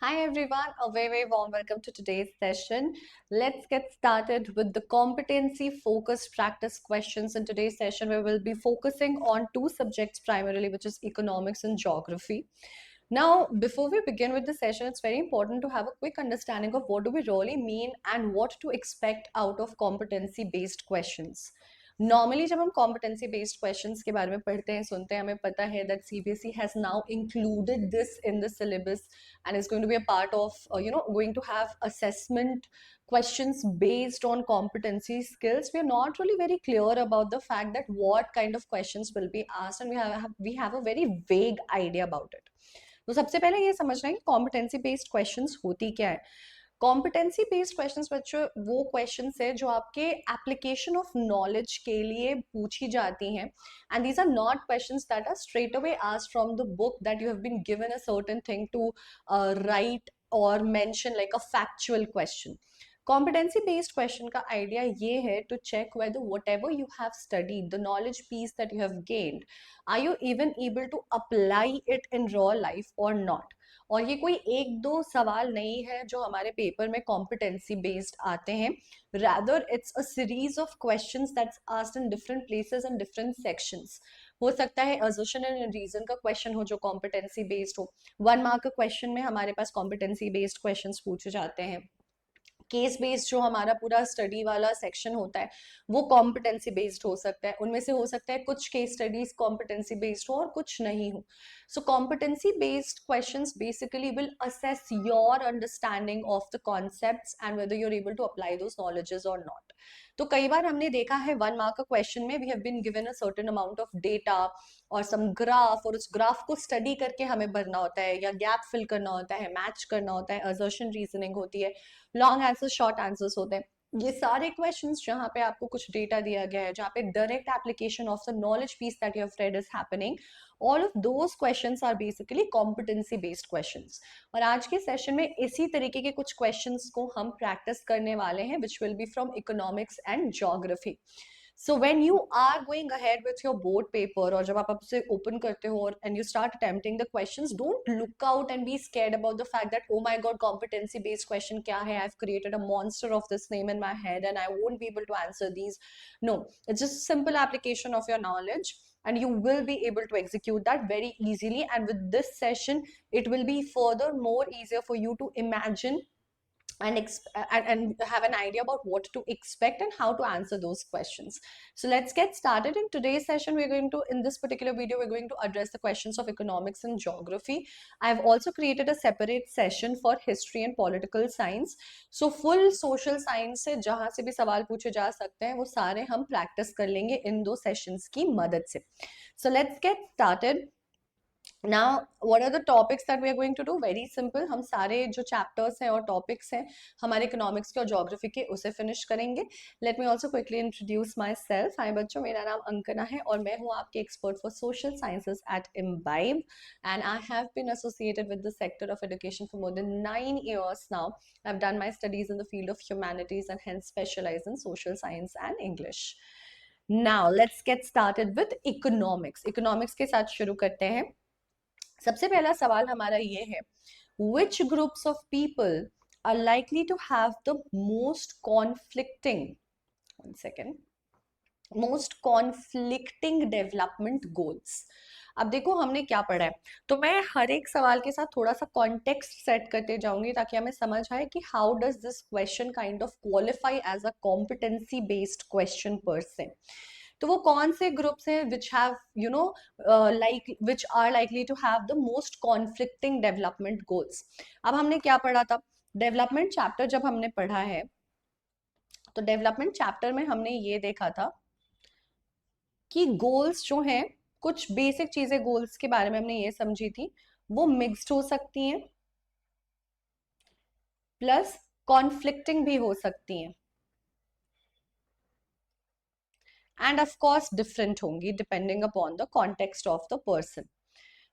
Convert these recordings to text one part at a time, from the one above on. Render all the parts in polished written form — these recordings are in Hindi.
Hi everyone, a very warm welcome to today's session. Let's get started with the competency focused practice questions. In today's session, we will be focusing on two subjects primarily, which is economics and geography. Now, before we begin with the session, it's very important to have a quick understanding of what do we really mean and what to expect out of competency based questions. Normally जब हम कॉम्पिटेंसी बेस्ड क्वेश्चंस के बारे में पढ़ते हैं सुनते हैं हमें पता है that CBSE has now included this in the syllabus and is going to be a part of going to have assessment questions based on competency skills. We are not really very clear about the fact that what kind of questions will be asked, and we have a very vague idea about it. तो सबसे पहले ये समझना है कि कॉम्पिटेंसी बेस्ड क्वेश्चंस होती क्या है. कॉम्पिटेंसी बेस्ड क्वेश्चंस बच्चों वो क्वेश्चंस है जो आपके एप्लीकेशन ऑफ नॉलेज के लिए पूछी जाती हैं and these are not questions that are straight away asked from the book that you have been given a certain thing to write or mention like a factual question. Competency based question का idea ये है to check whether whatever you have studied, the knowledge piece that you have gained, are you even able to apply it in real life or not. और ये कोई एक दो सवाल नहीं है जो हमारे पेपर में कॉम्पिटेंसी बेस्ड आते हैं. Rather it's a series of questions that's asked in different places and different sections. हो सकता है असर्शन एंड रीजन का क्वेश्चन हो जो कॉम्पिटेंसी बेस्ड हो. 1 मार्क का क्वेश्चन में हमारे पास कॉम्पिटेंसी बेस्ड क्वेश्चंस पूछे जाते हैं. केस बेस्ड जो हमारा पूरा स्टडी वाला सेक्शन होता है वो कॉम्पिटेंसी बेस्ड हो सकता है. उनमें से हो सकता है कुछ केस स्टडीज कॉम्पिटेंसी बेस्ड हो और कुछ नहीं हो. So competency based questions basically will assess your understanding of the concepts and whether you are able to apply those knowledges or not. तो कई बार हमने देखा है 1 मार्क का क्वेश्चन में we have been given a certain amount of data और सम ग्राफ और उस ग्राफ को स्टडी करके हमें भरना होता है या गैप फिल करना होता है, मैच करना होता है, असर्शन रीजनिंग होती है, लॉन्ग आंसर शॉर्ट आंसर्स होते हैं. ये सारे क्वेश्चंस जहां पे आपको कुछ डेटा दिया गया है जहां पे direct application of the knowledge piece that you have read is happening, all of those questions are basically competency based questions. और आज के सेशन में इसी तरीके के कुछ क्वेश्चंस को हम प्रैक्टिस करने वाले हैं which will be from economics and geography. So when you are going ahead with your board paper और जब आप उसे open करते हो और and you start attempting the questions, don't look out and be scared about the fact that oh my god competency based question क्या है, I've created a monster of this name in my head and I won't be able to answer these. No, it's just simple application of your knowledge and you will be able to execute that very easily. And with this session, it will be further more easier for you to imagine and have an idea about what to expect and how to answer those questions. So let's get started. In today's session, in this particular video, we're going to address the questions of economics and geography. I've also created a separate session for history and political science. So full social science से जहाँ से भी सवाल पूछे जा सकते हैं वो सारे हम practice कर लेंगे इन दो sessions की मदद से. So let's get started. Now, what are the topics that we are going to do? Very simple. हम सारे जो chapters हैं और topics हैं हमारे economics के और geography के उसे finish करेंगे. Let me also quickly introduce myself. Hi बच्चों, मेरा नाम अंकना है और मैं हूँ आपकी expert for social sciences at Imbibe, and I have been associated with the sector of education for more than 9 years now. I've done my studies in the field of humanities and hence specialize in social science and English. Now, let's get started with economics. Economics के साथ शुरू करते हैं. सबसे पहला सवाल हमारा ये है which groups of people are likely to have the most conflicting development goals. अब देखो हमने क्या पढ़ा है तो मैं हर एक सवाल के साथ थोड़ा सा कॉन्टेक्स्ट सेट करते जाऊंगी ताकि हमें समझ आए कि how does this question kind of qualify as a competency based question per se. तो वो कौन से ग्रुप्स हैं which have which are likely to have the most conflicting development goals. अब हमने क्या पढ़ा था डेवलपमेंट चैप्टर जब हमने पढ़ा है तो डेवलपमेंट चैप्टर में हमने ये देखा था कि गोल्स जो हैं कुछ बेसिक चीजें गोल्स के बारे में हमने ये समझी थी वो मिक्स्ड हो सकती हैं प्लस कॉन्फ्लिक्टिंग भी हो सकती हैं एंड ऑफ कोर्स डिफरेंट होंगी depending upon the context of the person.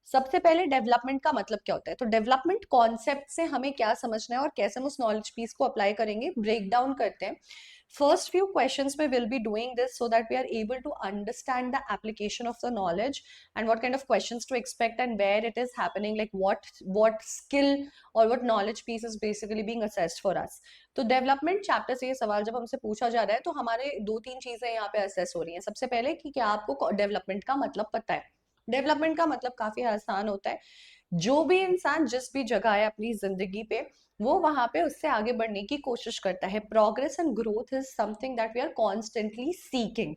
सबसे पहले डेवलपमेंट का मतलब क्या होता है तो डेवलपमेंट कॉन्सेप्ट से हमें क्या समझना है और कैसे हम उस नॉलेज पीस को अप्लाई करेंगे ब्रेक डाउन करते हैं. first few questions we will be doing this so that we are able to understand the application of the knowledge and what kind of questions to expect and where it is happening, like what skill or what knowledge piece is basically being assessed for us. तो डेवलपमेंट चैप्टर से ये सवाल जब हमसे पूछा जा रहा है तो हमारे दो तीन चीजें यहाँ पे असेस हो रही हैं. सबसे पहले कि क्या आपको डेवलपमेंट का मतलब पता है. डेवलपमेंट का मतलब काफी आसान होता है. जो भी इंसान जिस भी जगह है अपनी जिंदगी पे, वो वहां पे उससे आगे बढ़ने की कोशिश करता है. Progress and growth is something that we are constantly seeking.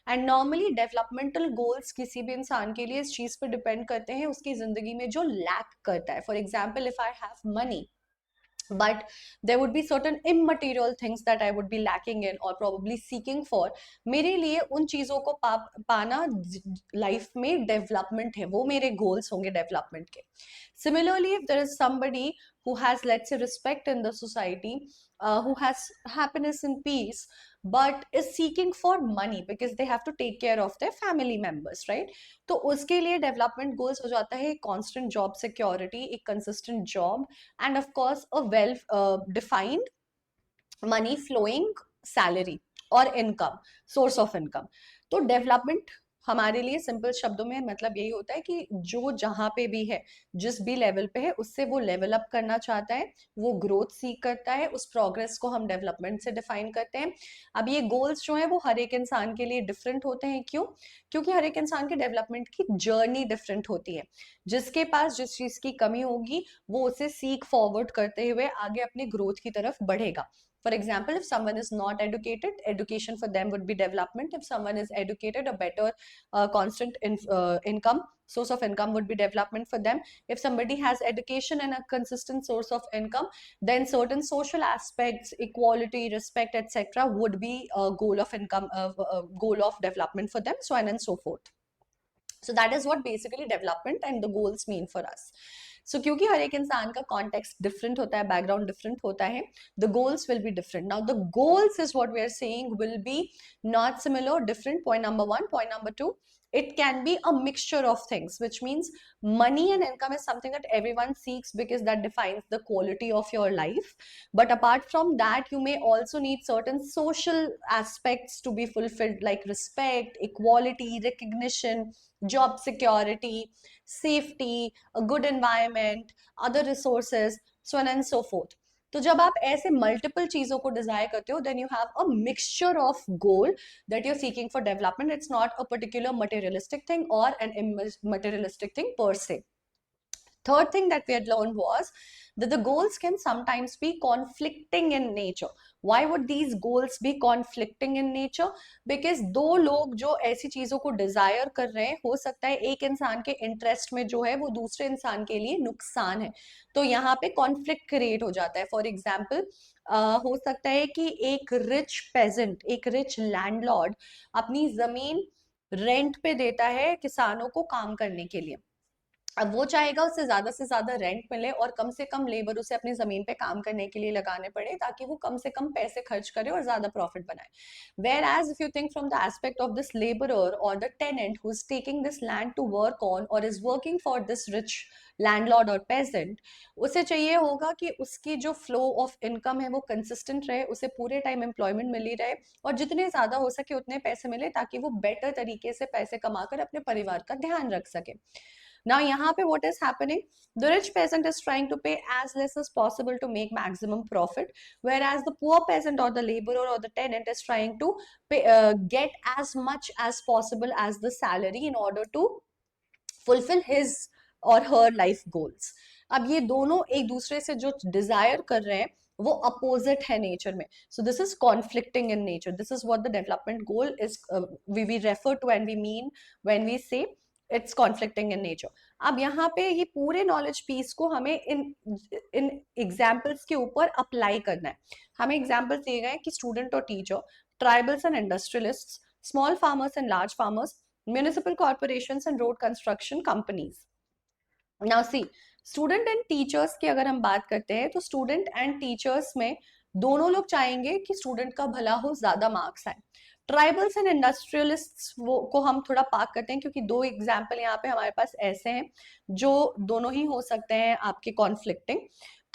And normally developmental goals किसी भी इंसान के लिए इस चीज पर डिपेंड करते हैं उसकी जिंदगी में जो लैक करता है. For example, if I have money but there would be certain immaterial things that I would be lacking in or probably seeking for. मेरे लिए उन चीजों को पाना लाइफ में डेवलपमेंट है, वो मेरे गोल्स होंगे डेवलपमेंट के. Similarly, if there is somebody who has, let's say, respect in the society, who has happiness and peace, but is seeking for money because they have to take care of their family members, right? तो उसके लिए डेवलपमेंट गोल्स हो जाता है कांस्टेंट जॉब सिक्योरिटी, एक consistent job, and of course a well defined money flowing salary और इनकम, सोर्स ऑफ इनकम. तो डेवलपमेंट हमारे लिए सिंपल शब्दों में मतलब यही होता है कि जो जहां पे भी है, जिस भी लेवल पे है, उससे वो लेवल अप करना चाहता है, वो ग्रोथ सीख करता है, उस प्रोग्रेस को हम डेवलपमेंट से डिफाइन करते हैं. अब ये गोल्स जो है वो हर एक इंसान के लिए डिफरेंट होते हैं. क्यों? क्योंकि हर एक इंसान के डेवलपमेंट की जर्नी डिफरेंट होती है. जिसके पास जिस चीज की कमी होगी वो उसे सीख फॉरवर्ड करते हुए आगे अपनी ग्रोथ की तरफ बढ़ेगा. For example, if someone is not educated, education for them would be development. If someone is educated, a better constant income, source of income would be development for them. If somebody has education and a consistent source of income, then certain social aspects, equality, respect, etc., would be a goal of income, goal of development for them, so on and so forth. So that is what basically development and the goals mean for us. So क्योंकि हर एक इंसान का कॉन्टेक्स्ट डिफरेंट होता है, बैकग्राउंड डिफरेंट होता है, the goals will be different. Now the goals is what we are saying will be not similar, different. Point number 1. Point number 2, it can be a mixture of things, which means money and income is something that everyone seeks because that defines the quality of your life. But apart from that, you may also need certain social aspects to be fulfilled, like respect, equality, recognition, job security, safety, a good environment, other resources, so on and so forth. तो जब आप ऐसे मल्टीपल चीजों को डिजायर करते हो, then you have a mixture of goal that you are seeking for development. It's not a particular materialistic thing or an immaterialistic thing per se. Third thing that we had learned was that the goals can sometimes be conflicting in nature. Why would these goals be conflicting in nature? Because दो लोग जो ऐसी चीजों को डिजायर कर रहे हैं, हो सकता है एक इंसान के इंटरेस्ट में जो है वो दूसरे इंसान के लिए नुकसान है, तो यहाँ पे कॉन्फ्लिक्ट क्रिएट हो जाता है. फॉर एग्जाम्पल, हो सकता है कि एक रिच पेजेंट, एक रिच लैंडलॉर्ड अपनी जमीन रेंट पे देता है किसानों को काम करने के लिए. अब वो चाहेगा उससे ज्यादा रेंट मिले और कम से कम लेबर उसे अपनी जमीन पे काम करने के लिए लगाने पड़े ताकि वो कम से कम पैसे खर्च करे और ज्यादा प्रॉफिट बनाए. Whereas if you think from the aspect of this laborer or the tenant who is taking this land to work on or is working for this rich landlord और पेजेंट, उसे चाहिए होगा कि उसकी जो फ्लो ऑफ इनकम है वो कंसिस्टेंट रहे, उसे पूरे टाइम एम्प्लॉयमेंट मिली रहे और जितने ज्यादा हो सके उतने पैसे मिले ताकि वो बेटर तरीके से पैसे कमाकर अपने परिवार का ध्यान रख सके. Now यहाँ पे what is happening? The rich peasant is trying to pay as less as possible to make maximum profit, whereas the poor peasant or the laborer or the tenant is trying to get as much as possible as the salary in order to fulfill his or her life goals. अब ये दोनों एक दूसरे से जो डिजायर कर रहे हैं वो अपोजिट है नेचर में. So this is conflicting in nature. This is what the development goal is, we refer to and we mean when we say it's conflicting in nature. अब यहाँ पे ये पूरे नॉलेज पीस को हमें इन एग्जाम्पल्स के ऊपर अप्लाई करना है. हमें एग्जाम्पल्स दिए गए कि स्टूडेंट और teacher, tribals and industrialists, small farmers and large farmers, municipal corporations and road construction companies. Now see, student and teachers की अगर हम बात करते हैं तो स्टूडेंट एंड टीचर्स में दोनों लोग चाहेंगे कि स्टूडेंट का भला हो, ज्यादा मार्क्स आए. ट्राइबल्स एंड इंडस्ट्रियलिस्ट्स वो को हम थोड़ा पार्क करते हैं, क्योंकि दो एग्जाम्पल यहाँ पे हमारे पास ऐसे हैं जो दोनों ही हो सकते हैं आपके कॉन्फ्लिक्टिंग।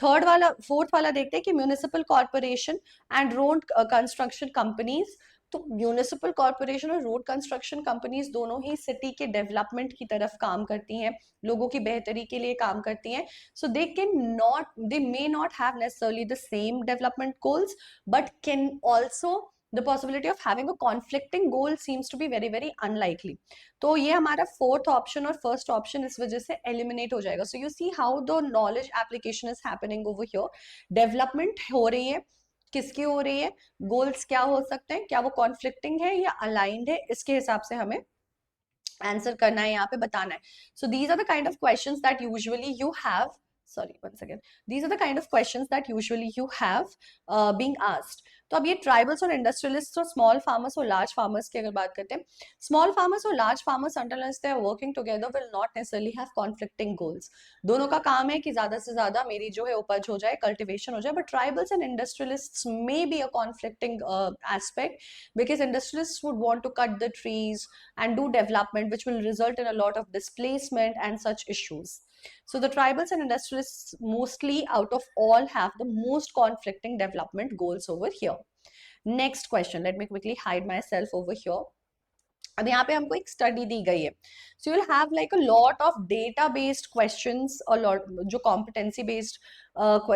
फोर्थ वाला देखते हैं कि municipal corporation and road construction companies. तो म्यूनिसिपल कॉर्पोरेशन और रोड कंस्ट्रक्शन कंपनीज दोनों ही सिटी के डेवलपमेंट की तरफ काम करती हैं, लोगों की बेहतरी के लिए काम करती हैं। So they may not have necessarily the same development goals, but can also the possibility of having a conflicting goal seems to be very very unlikely. तो ये हमारा फोर्थ ऑप्शन और फर्स्ट ऑप्शन इस वजह से एलिमिनेट हो जाएगा. So you see how the knowledge application is happening over here. Development हो रही है, किसकी हो रही है, गोल्स क्या हो सकते हैं, क्या वो कॉन्फ्लिक्टिंग है या अलाइंड है, इसके हिसाब से हमें आंसर करना है, यहाँ पे बताना है. So these are the kind of questions that usually you have, sorry once again, these are the kind of questions that usually you have being asked. तो अब ये ट्राइबल्स और इंडस्ट्रियलिस्ट और स्मॉल फार्मर्स और लार्ज फार्मर्स की अगर बात करते हैं, स्मॉल फार्मर्स और large farmers until unless they are working together will not necessarily have conflicting goals. दोनों का काम है कि ज्यादा से ज्यादा मेरी जो है उपज हो जाए, कल्टिवेशन हो जाए. But tribals and industrialists may be a conflicting aspect, because industrialists would want to cut the trees and do development which will result in a lot of displacement and such issues. So the tribals and industrialists mostly out of all have the most conflicting development goals over here. Next question, let me quickly hide myself over here. अब यहाँ पे हमको एक स्टडी दी गई है. So you will have like a lot of data based questions और लॉट जो कॉम्पिटेंसी बेस्ड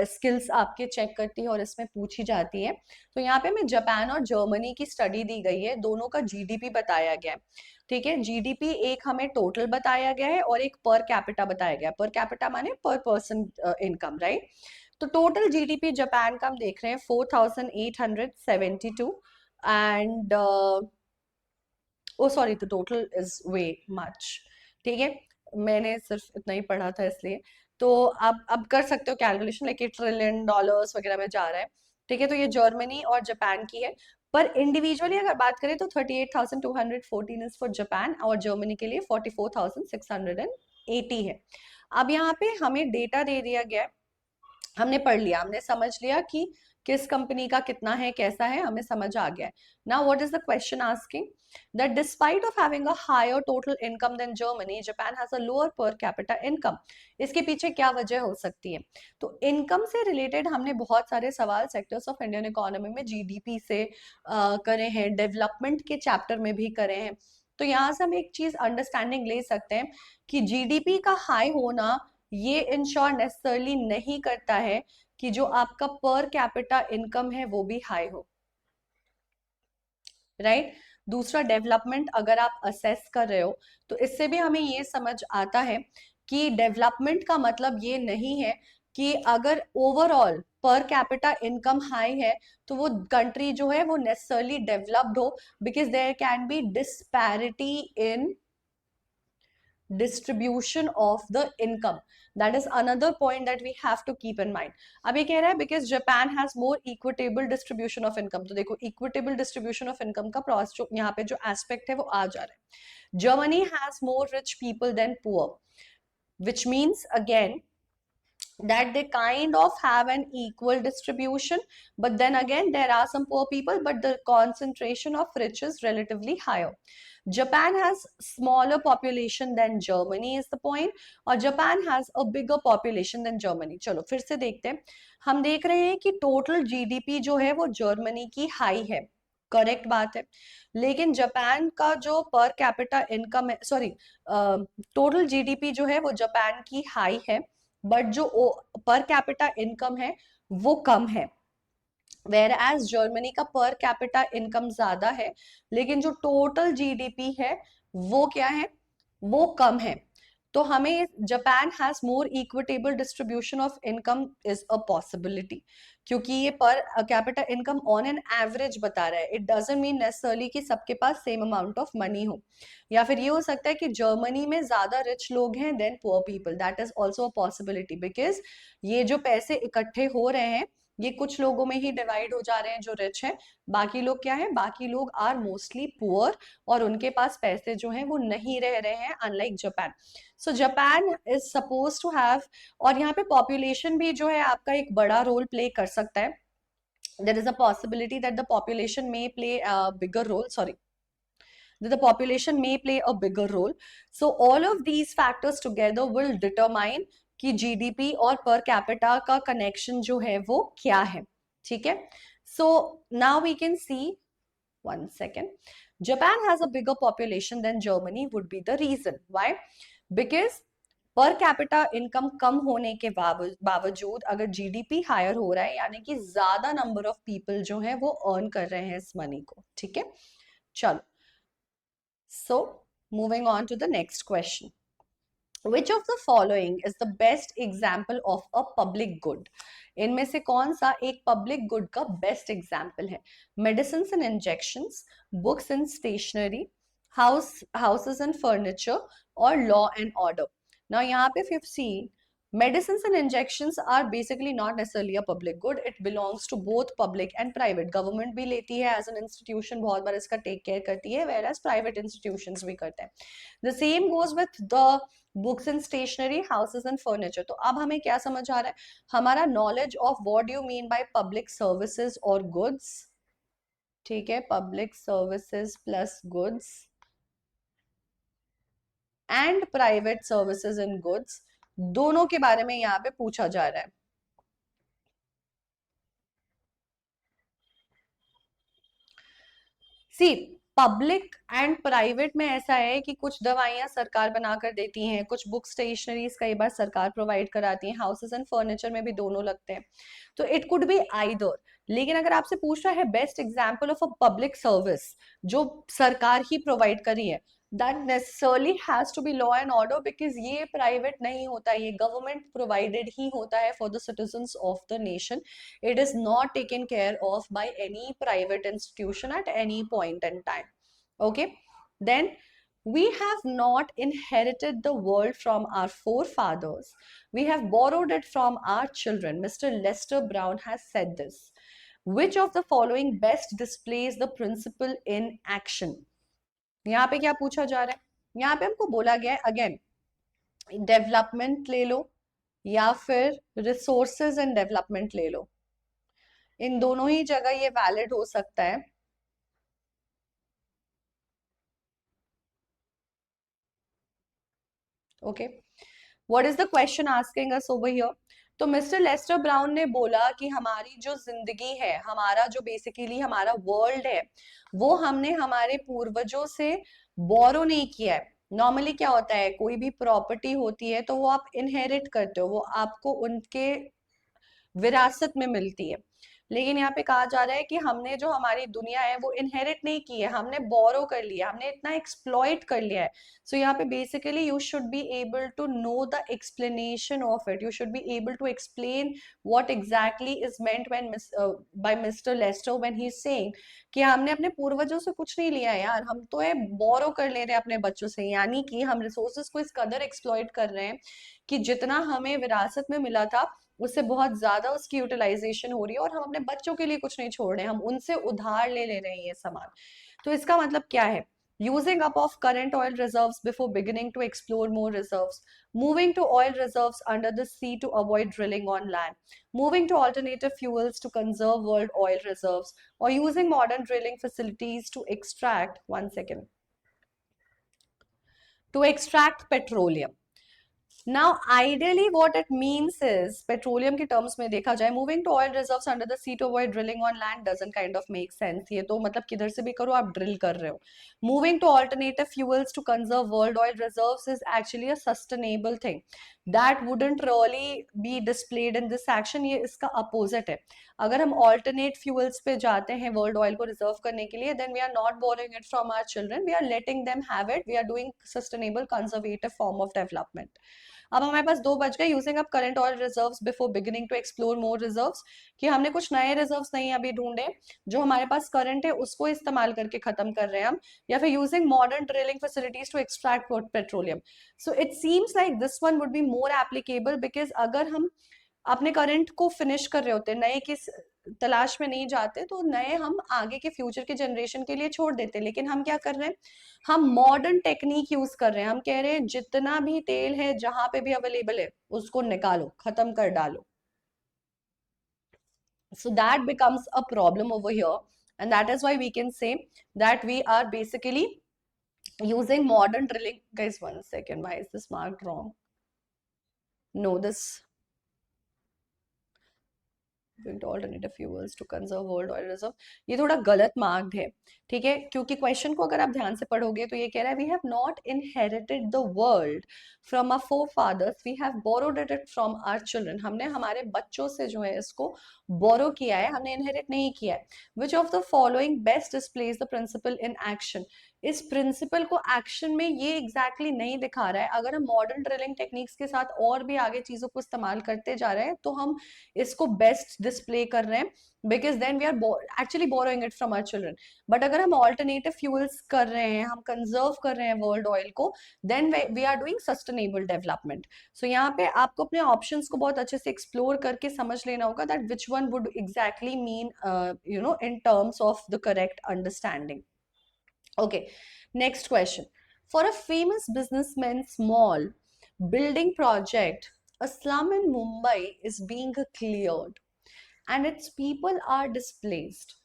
स्किल्स आपके चेक करती है और इसमें पूछी जाती है. तो यहाँ पे हमें जापान और जर्मनी की स्टडी दी गई है, दोनों का जीडीपी बताया गया है. ठीक है, जीडीपी एक हमें टोटल बताया गया है और एक पर कैपिटा बताया गया है. पर कैपिटा माने पर पर्सन इनकम, राइट. तो टोटल जीडीपी जापान का हम देख रहे हैं 4872 and oh sorry the total is way much. ठीक है, मैंने सिर्फ इतना ही पढ़ा था इसलिए. तो आप अब कर सकते हो कैलकुलेशन, लाइक ट्रिलियन डॉलर्स वगैरह में जा रहा है. ठीक है, तो ये जर्मनी और जापान की है. पर इंडिविजुअली अगर बात करें तो 38,214 इज फॉर जापान और जर्मनी के लिए 44,680 है. अब यहाँ पे हमें डेटा दे दिया गया है, हमने पढ़ लिया, हमने समझ लिया कि किस कंपनी का कितना है, कैसा है, हमें समझ आ गया है. Now what is the question asking that despite of having a higher total income than Germany, Japan has a lower per capita income. इसके पीछे क्या वजह हो सकती है? तो इनकम से रिलेटेड हमने बहुत सारे सवाल सेक्टर्स ऑफ इंडियन इकोनॉमी में जीडीपी से करे हैं, डेवलपमेंट के चैप्टर में भी करे हैं. तो यहाँ से हम एक चीज अंडरस्टैंडिंग ले सकते हैं कि जीडीपी का हाई होना ये इंश्योर नेसेसरली नहीं करता है कि जो आपका पर कैपिटा इनकम है वो भी हाई हो, राइट. दूसरा, डेवलपमेंट अगर आप असेस कर रहे हो तो इससे भी हमें ये समझ आता है कि डेवलपमेंट का मतलब ये नहीं है कि अगर ओवरऑल पर कैपिटा इनकम हाई है तो वो कंट्री जो है वो नेसेसरली डेवलप्ड हो, because there can be disparity in distribution of the income. That is another point that we have to keep in mind. अब ये कह रहा है because Japan has more equitable distribution of income. तो देखो equitable distribution of income का process जो यहाँ पे जो aspect है वो आ जा रहा है. Germany has more rich people than poor, which means again that they kind of have an equal distribution, but then again there are some poor people, but the concentration of rich is relatively higher. Japan has smaller population than Germany is the point, और Japan has a bigger population than Germany. चलो फिर से देखते हैं. हम देख रहे हैं कि टोटल जीडीपी जो है वो जर्मनी की हाई है, करेक्ट बात है. लेकिन जापान का जो पर कैपिटा इनकम है, सॉरी टोटल जीडीपी जो है वो जापान की हाई है, बट जो पर कैपिटा इनकम है वो कम है. वेयर एज जर्मनी का पर कैपिटा इनकम ज्यादा है, लेकिन जो टोटल जीडीपी है वो क्या है, वो कम है. तो हमें Japan has more equitable distribution of income is a possibility, क्योंकि ये पर capita income on an average बता रहा है. इट डजंट मीन नेसेसरली कि सबके पास सेम अमाउंट ऑफ मनी हो, या फिर ये हो सकता है कि जर्मनी में ज्यादा रिच लोग हैं than poor people. That is also a possibility, because ये जो पैसे इकट्ठे हो रहे हैं ये कुछ लोगों में ही डिवाइड हो जा रहे हैं जो रिच हैं, बाकी लोग क्या है, बाकी लोग आर मोस्टली पुअर और उनके पास पैसे जो हैं वो नहीं रह रहे हैं, unlike Japan. So Japan is suppose to have, और यहाँ पे पॉपुलेशन भी जो है आपका एक बड़ा रोल प्ले कर सकता है. there is a possibility that the population may play a bigger role. Sorry, that the population may play a bigger role. So all of these factors together will determine कि GDP और per capita का connection जो है वो क्या है. ठीक है. So now we can see, one second, Japan has a bigger population than Germany would be the reason. Why? Because per capita income कम होने के बावजूद अगर जीडीपी हायर हो रहा है, यानी कि ज्यादा नंबर ऑफ पीपल जो है वो अर्न कर रहे हैं इस मनी को. ठीक है. चलो, so moving on to the next question. Which of the following is the best example of a public good? इनमें से कौन सा एक पब्लिक गुड का बेस्ट एग्जाम्पल है? Medicine and injections, books and stationery, houses and furniture, और लॉ एंड ऑर्डर. नाउ यहाँ पे 15 medicines and injections are basically not necessarily a public good. It belongs to both public and private. Government भी लेती है as an institution, बहुत बार इसका take care करती है, whereas private institutions भी करते हैं. The same goes with the books and stationery, houses and furniture. तो अब हमें क्या समझ आ रहा है? हमारा knowledge of what do you mean by public services or goods. ठीक है, public services plus goods and private services and goods, दोनों के बारे में यहाँ पे पूछा जा रहा है. सी, पब्लिक एंड प्राइवेट में ऐसा है कि कुछ दवाइयां सरकार बनाकर देती हैं, कुछ बुक स्टेशनरीज कई बार सरकार प्रोवाइड कराती हैं, हाउसेस एंड फर्नीचर में भी दोनों लगते हैं. तो इट कुड बी आइदर. लेकिन अगर आपसे पूछ रहा है best example of a public service जो सरकार ही प्रोवाइड करी है, that necessarily has to be law and order, because ये private नहीं होता, ये government provided ही होता है for the citizens of the nation. It is not taken care of by any private institution at any point in time. Okay, then we have not inherited the world from our forefathers, we have borrowed it from our children. Mr. Lester Brown has said this. Which of the following best displays the principle in action? यहाँ पे क्या पूछा जा रहा है? यहाँ पे हमको बोला गया है अगेन, डेवलपमेंट ले लो या फिर रिसोर्सेज एंड डेवलपमेंट ले लो. इन दोनों ही जगह ये वैलिड हो सकता है. Okay, what is the question asking us over here? तो मिस्टर लेस्टर ब्राउन ने बोला कि हमारी जो जिंदगी है, हमारा जो बेसिकली हमारा वर्ल्ड है, वो हमने हमारे पूर्वजों से बोरो नहीं किया है. नॉर्मली क्या होता है, कोई भी प्रॉपर्टी होती है तो वो आप इनहेरिट करते हो, वो आपको उनके विरासत में मिलती है. लेकिन यहाँ पे कहा जा रहा है कि हमने जो हमारी दुनिया है वो इनहेरिट नहीं की है, हमने बोरो कर लिया, हमने इतना एक्सप्लॉइट कर लिया है. सो यहाँ पे basically you should be able to know the explanation of it, you should be able to explain what exactly is meant when by mister Lester when he is saying कि हमने अपने पूर्वजों से कुछ नहीं लिया यार, हम तो ये बोरो कर ले रहे हैं अपने बच्चों से, यानी कि हम रिसोर्सेज को इस कदर एक्सप्लॉइट कर रहे हैं कि जितना हमें विरासत में मिला था उससे बहुत ज्यादा उसकी यूटिलाइजेशन हो रही है, और हम अपने बच्चों के लिए कुछ नहीं छोड़ रहे हैं, हम उनसे उधार ले रहे हैं ये सामान. तो इसका मतलब क्या है? Using up of current oil reserves before beginning to explore more reserves, moving to oil reserves under the sea to avoid drilling on land, moving to alternative fuels to conserve world oil reserves, or using modern drilling facilities to extract, one second, to extract petroleum. Now, ideally, what it means is, petroleum के terms में देखा जाए, moving to oil reserves under the sea to avoid drilling on land doesn't kind of make sense. ये तो मतलब किधर से भी करो आप drill कर रहे हो. Moving to alternative fuels to conserve world oil reserves is actually a sustainable thing. That wouldn't really be displayed in this action. ये इसका opposite है. अगर हम alternate fuels पे जाते हैं world oil को reserve करने के लिए, then we are not borrowing it from our children. We are letting them have it. We are doing sustainable, conservative form of development. अब हमारे पास 2 बज गए. Using up current oil reserves before beginning to explore more reserves, कि हमने कुछ नए रिजर्व्स नहीं अभी ढूंढे, जो हमारे पास करंट है उसको इस्तेमाल करके खत्म कर रहे हैं हम, या फिर using modern drilling facilities to extract petroleum. So it seems like this one would be more applicable, because अगर हम अपने करंट को फिनिश कर रहे होते, नए की तलाश में नहीं जाते, तो नए हम आगे के फ्यूचर के जनरेशन के लिए छोड़ देते. लेकिन हम क्या कर रहे हैं, हम मॉडर्न टेक्निक यूज कर रहे हैं. हम कह रहे हैं जितना भी तेल है जहां पे भी अवेलेबल है उसको निकालो, खत्म कर डालो. So that becomes a problem over here, and that is why we can say that we are basically using modern drilling. Guys, 1 second, why is this marked wrong? No, this to alternative fuels to conserve world oil reserve, ये थोड़ा गलत मार्क्ड है, ठीक है, क्योंकि क्वेश्चन को अगर आप ध्यान से पढ़ोगे तो ये कह रहा है we have not inherited the world from our forefathers, we have borrowed it from our children, हमने हमारे बच्चों से जो है इसको बोरो किया है, हमने इनहेरिट नहीं किया है. Which of the following best displays the principle in action, इस प्रिंसिपल को एक्शन में ये एग्जैक्टली नहीं दिखा रहा है. अगर हम मॉडर्न ड्रिलिंग टेक्निक्स के साथ और भी आगे चीजों को इस्तेमाल करते जा रहे हैं तो हम इसको बेस्ट डिस्प्ले कर रहे हैं, because then we are actually borrowing it from our children. But अगर हम ऑल्टरनेटिव फ्यूल्स कर रहे हैं, हम कंजर्व कर रहे हैं वर्ल्ड ऑयल को, then we are doing sustainable development. So यहाँ पे आपको अपने ऑप्शंस को बहुत अच्छे से एक्सप्लोर करके समझ लेना होगा that which one would exactly mean in terms of the correct understanding. Okay, next question. For a famous businessman's mall building project, a slum in Mumbai is being cleared and its people are displaced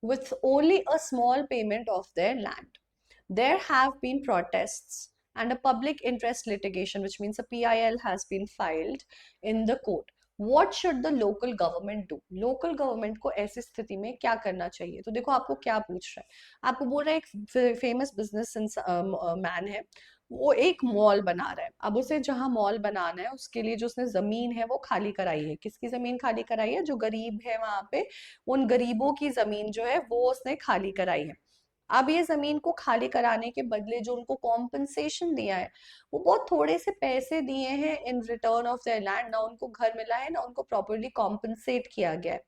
with only a small payment of their land. There have been protests and a public interest litigation, which means a PIL has been filed in the court. What should the local government do? Local government को ऐसी स्थिति में क्या करना चाहिए? तो देखो आपको क्या पूछ रहा है, आपको बोल रहा है एक फेमस बिजनेस मैन है, वो एक मॉल बना रहा है. अब उसे जहां मॉल बनाना है उसके लिए जो उसने जमीन है वो खाली कराई है. किसकी जमीन खाली कराई है? जो गरीब है वहां पे, उन गरीबों की जमीन जो है वो उसने खाली कराई है. अब ये जमीन को खाली कराने के बदले जो उनको कॉम्पनसेशन दिया है वो बहुत थोड़े से पैसे दिए हैं in return of their land. ना उनको घर मिला है, ना उनको प्रॉपरली कॉम्पनसेट किया गया है.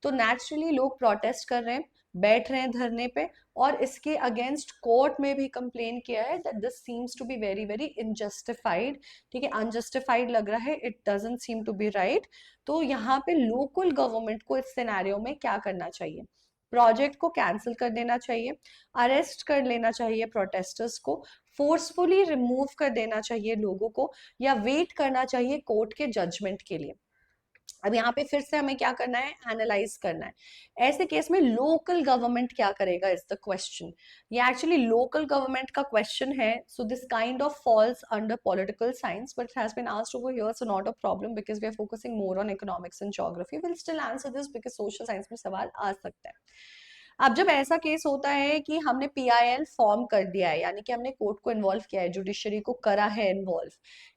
तो नेचुरली लोग प्रोटेस्ट कर रहे हैं, बैठ रहे हैं धरने पे, और इसके अगेंस्ट कोर्ट में भी कंप्लेन किया है that this seems to be very very unjustified. ठीक है, अनजस्टिफाइड लग रहा है, it doesn't seem to be right. तो यहाँ पे लोकल गवर्नमेंट को इस सिनेरियो में क्या करना चाहिए? प्रोजेक्ट को कैंसिल कर देना चाहिए, अरेस्ट कर लेना चाहिए प्रोटेस्टर्स को, फोर्सफुली रिमूव कर देना चाहिए लोगों को, या वेट करना चाहिए कोर्ट के जजमेंट के लिए. अब यहाँ पे फिर से हमें क्या करना है? एनालाइज करना है. ऐसे केस में लोकल गवर्नमेंट क्या करेगा इज द क्वेश्चन. ये एक्चुअली लोकल गवर्नमेंट का क्वेश्चन है. So this kind of falls under political science, but has been asked over here, so not a problem because we are focusing more on economics and geography. Will still answer this because social science में सवाल आ सकता है. अब जब ऐसा केस होता है कि हमने PIL फॉर्म कर दिया है, यानी कि हमने कोर्ट को इन्वॉल्व किया है, जुडिशरी को करा है इन्वॉल्व,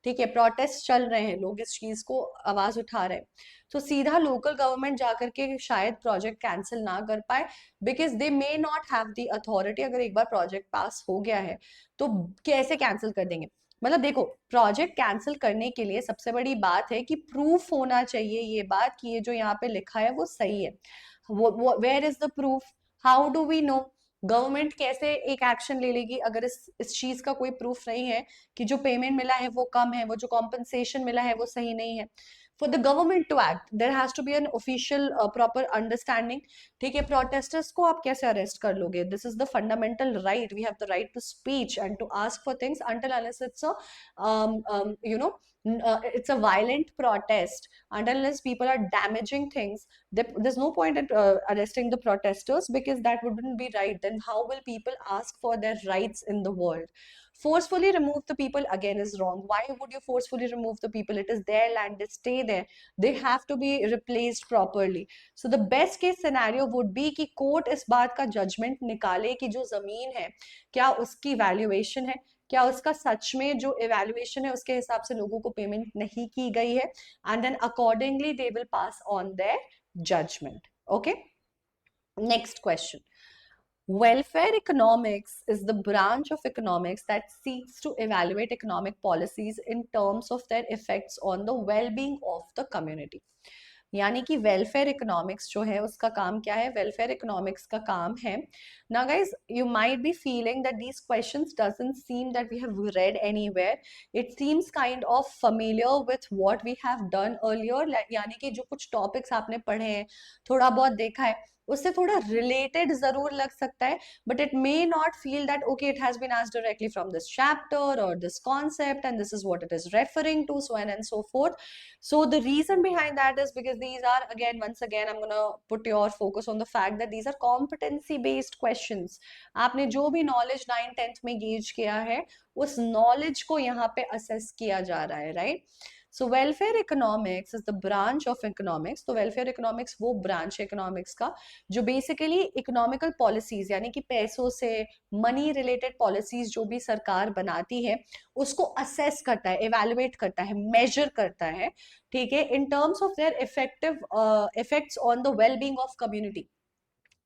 ठीक है, प्रोटेस्ट चल रहे हैं, लोग इस चीज को आवाज उठा रहे हैं, तो सीधा लोकल गवर्नमेंट जाकर के शायद प्रोजेक्ट कैंसिल ना कर पाए, because they may not have the authority. अगर एक बार प्रोजेक्ट पास हो गया है तो कैसे कैंसिल कर देंगे? मतलब देखो, प्रोजेक्ट कैंसिल करने के लिए सबसे बड़ी बात है कि प्रूफ होना चाहिए ये बात कि ये जो यहाँ पे लिखा है वो सही है. Where is the proof? How do we know? Government कैसे एक एक्शन ले लेगी अगर इस चीज का कोई प्रूफ नहीं है कि जो पेमेंट मिला है वो कम है, वो जो कॉम्पनसेशन मिला है वो सही नहीं है. For the government to act, there has to be an official proper understanding. ठीक है, protesters को आप कैसे arrest कर लोगे? This is the fundamental right. We have the right to speech and to ask for things until unless it's a it's a violent protest. Until unless people are damaging things, there's no point in arresting the protesters because that wouldn't be right. Then how will people ask for their rights in the world? Forcefully remove the people again is wrong. Why would you forcefully remove the people? It is their land, they stay there, they have to be replaced properly. So the best case scenario would be कि कोर्ट इस बात का जजमेंट निकाले कि जो जमीन है क्या उसकी वैल्यूएशन है, क्या उसका सच में जो इवैल्यूएशन है उसके हिसाब से लोगों को पेमेंट नहीं की गई है, and then accordingly they will pass on their judgement. Okay, next question. Welfare economics is the branch of economics that seeks to evaluate economic policies in terms of their effects on the well-being of the community. यानी कि वेलफेयर इकोनॉमिक्स जो है उसका काम क्या है? वेलफेयर इकोनॉमिक्स का काम है. Now guys, you might be feeling that these questions doesn't seem that we have read anywhere. It seems kind of familiar with what we have done earlier. यानी कि जो कुछ टॉपिक्स आपने पढ़े हैं, थोड़ा बहुत देखा है, उससे थोड़ा रिलेटेड जरूर लग सकता है, but it may not feel that okay it has been asked directly from this chapter or this concept and this is what it is referring to, so on and so forth. So the reason behind that is because these are, again, once again I'm going to put your focus on the fact that these are competency based questions. आपने जो भी नॉलेज 9th 10th में गेज किया है उस नॉलेज को यहाँ पे असेस किया जा रहा है, right? So welfare economics is the branch of economics. तो वेलफेयर इकोनॉमिक्स वो ब्रांच है इकोनॉमिक्स का जो बेसिकली इकोनॉमिकल पॉलिसीज यानी कि पैसों से, मनी रिलेटेड पॉलिसीज जो भी सरकार बनाती है उसको असेस करता है, एवेलुएट करता है, मेजर करता है, ठीक है, in terms of their effective effects on the well being of community.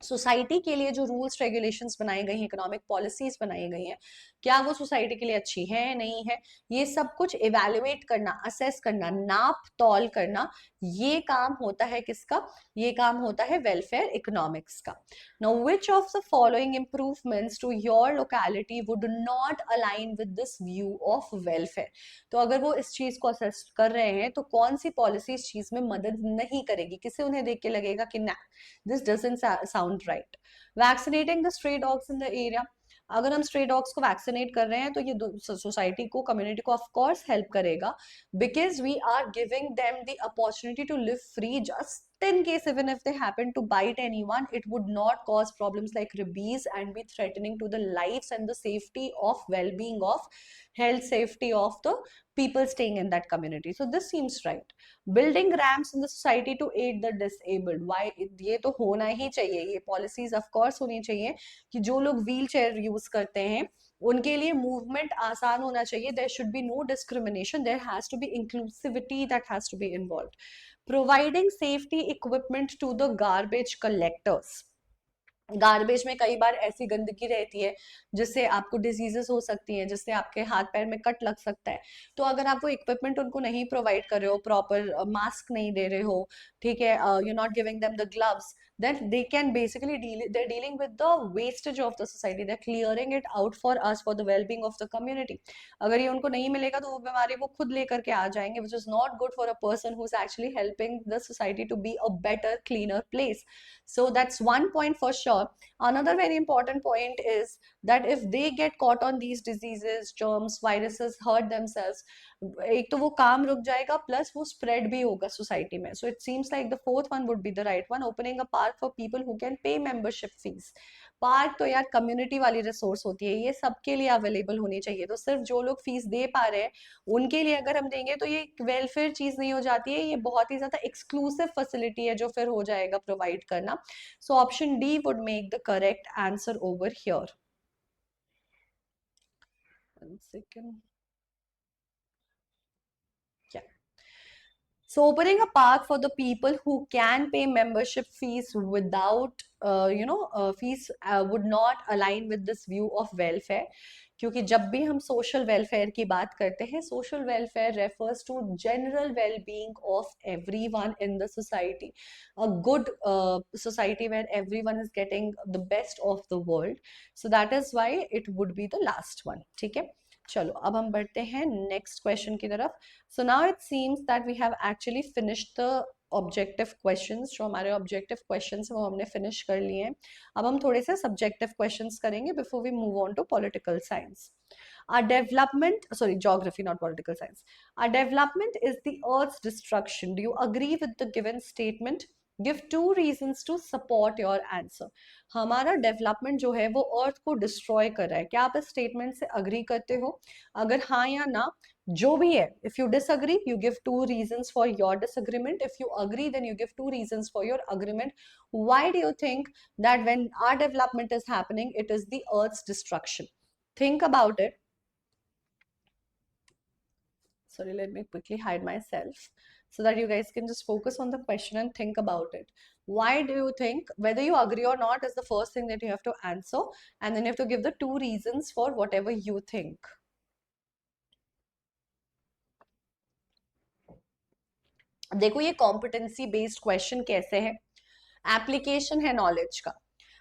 Society के लिए जो रूल्स रेगुलेशंस बनाई गई हैं, इकोनॉमिक पॉलिसीज बनाई गई हैं, क्या वो सोसाइटी के लिए अच्छी है नहीं है, ये सब कुछ इवेलुएट करना, असेस करना, नाप तौल करना, ये काम होता है किसका? ये काम होता है वेलफेयर इकोनॉमिक्स का. Now which of the following improvements to your locality would not align with this view of welfare? तो अगर वो इस चीज को असेस कर रहे हैं तो कौन सी पॉलिसी इस चीज में मदद नहीं करेगी, किसे उन्हें देख के लगेगा कि ना this doesn't sound right. Vaccinating the stray dogs in the area. अगर हम स्ट्रे डॉग्स को वैक्सीनेट कर रहे हैं तो ये सोसाइटी को, कम्युनिटी को ऑफ कोर्स हेल्प करेगा, because we are giving them the opportunity to live free. Just in case even if they happen to bite anyone, it would not cause problems like rabies and be threatening to the lives and the safety of well-being of, health safety of the people staying in that community. So this seems right. Building ramps in the society to aid the disabled. Why? ये तो होना ही चाहिए, ये policies of course होनी चाहिए कि जो लोग व्हील चेयर यूज करते हैं उनके लिए मूवमेंट आसान होना चाहिए. There should be no discrimination, there has to be inclusivity that has to be involved. Providing safety equipment to the garbage collectors. Garbage में कई बार ऐसी गंदगी रहती है जिससे आपको डिजीजेस हो सकती हैं, जिससे आपके हाथ पैर में कट लग सकता है. तो अगर आप वो इक्विपमेंट उनको नहीं प्रोवाइड कर रहे हो, प्रॉपर मास्क नहीं दे रहे हो, ठीक है, you not giving them the gloves, then they can basically they're dealing with the wastage of the society, they're clearing it out for us for the well-being of the community. अगर ये उनको नहीं मिलेगा तो वो बीमारी वो खुद लेकर के आ जाएंगे, which is not good for a person who's actually helping the society to be a better, cleaner place. So that's one point for sure. Another very important point is that if they get caught on these diseases, germs, viruses, hurt themselves, एक तो वो काम रुक जाएगा प्लस वो स्प्रेड भी होगा सोसाइटी में. सो it seems like the fourth one would be the right one. Opening a park for people who can pay membership fees. Park तो यार कम्युनिटी वाली रिसोर्स होती है, ये सबके लिए अवेलेबल होनी चाहिए. तो सिर्फ जो लोग फीस दे पा रहे हैं उनके लिए अगर हम देंगे तो ये वेलफेयर चीज नहीं हो जाती है, ये बहुत ही ज्यादा एक्सक्लूसिव फैसिलिटी है जो फिर हो जाएगा प्रोवाइड करना. So option D would make the correct answer over here. So opening a park for the people who can pay membership fees without, fees would not align with this view of welfare. क्योंकि जब भी हम सोशल वेलफेयर की बात करते हैं, social welfare refers to general well being of everyone in the society, a good society where everyone is getting the best of the world. So that is why it would be the last one. ठीक है, चलो अब हम बढ़ते हैं नेक्स्ट क्वेश्चन की तरफ. So now it seems that we have actually finished the objective questions. जो हमारे ऑब्जेक्टिव क्वेश्चंस वो हमने फिनिश कर लिए हैं. अब हम थोड़े से सब्जेक्टिव क्वेश्चंस करेंगे before we move on to political science. Our development, sorry, geography, not political science. Our development is the Earth's destruction. Do you agree with the given statement? Give two reasons to support your answer. हमारा डेवलपमेंट जो है वो अर्थ को डिस्ट्रॉय कर रहा है. क्या आप इस स्टेटमेंट से अग्री करते हो? अगर हाँ या ना, जो भी है, if you disagree you give two reasons for your disagreement. If you agree then you give two reasons for your agreement. Why do you think that when our development is happening it is the earth's destruction? Think about it. Sorry, let me quickly hide myself so that you guys can just focus on the question and think about it. Why do you think, whether you agree or not is the first thing that you have to answer, and then you have to give the two reasons for whatever you think. देखो ये कॉम्पिटेंसी बेस्ड क्वेश्चन कैसे है, एप्लीकेशन है नॉलेज का.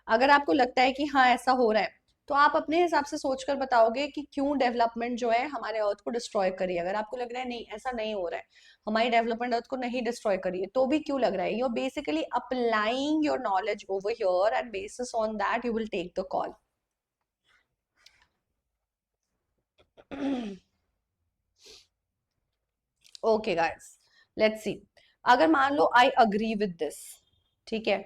अगर आपको लगता है कि हाँ ऐसा हो रहा है तो आप अपने हिसाब से सोचकर बताओगे कि क्यों डेवलपमेंट जो है हमारे अर्थ को डिस्ट्रॉय करी है। अगर आपको लग रहा है नहीं ऐसा नहीं हो रहा है, हमारी डेवलपमेंट अर्थ को नहीं डिस्ट्रॉय करी है, तो भी क्यों लग रहा है, you are basically applying your knowledge over here and basis on that you will take the call. Okay guys, let's see. अगर मान लो आई अग्री विद दिस, ठीक है,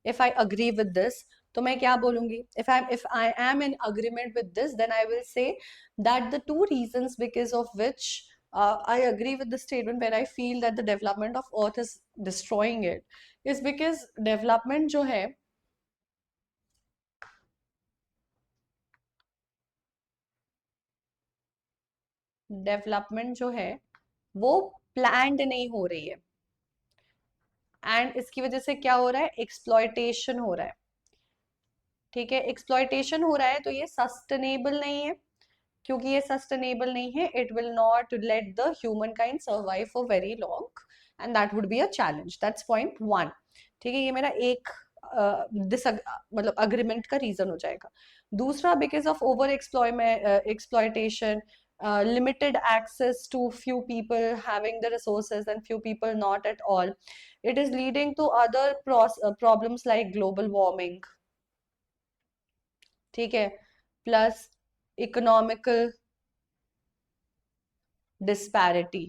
if I agree with this, तो मैं क्या बोलूंगी, if I am in agreement with this, then I will say that the two reasons because of which I agree with the statement when I feel that the development of earth is destroying it is because development जो है, डेवलपमेंट जो है वो प्लान्ड नहीं हो रही है, एंड इसकी वजह से क्या हो रहा है, एक्सप्लॉयटेशन हो रहा है। ठीक है, एक्सप्लॉयटेशन हो रहा है तो ये सस्टेनेबल नहीं है, क्योंकि ये सस्टेनेबल नहीं है it will not let the human kind survive for very long, and that would be a challenge, that's point one. ठीक है, ये मेरा एक डिस मतलब अग्रीमेंट का रीजन हो जाएगा। दूसरा, because of over exploitation, limited access to few people having the resources and few people not at all, it is leading to other problems like global warming, ठीक है, प्लस इकोनॉमिकल डिस्पैरिटी।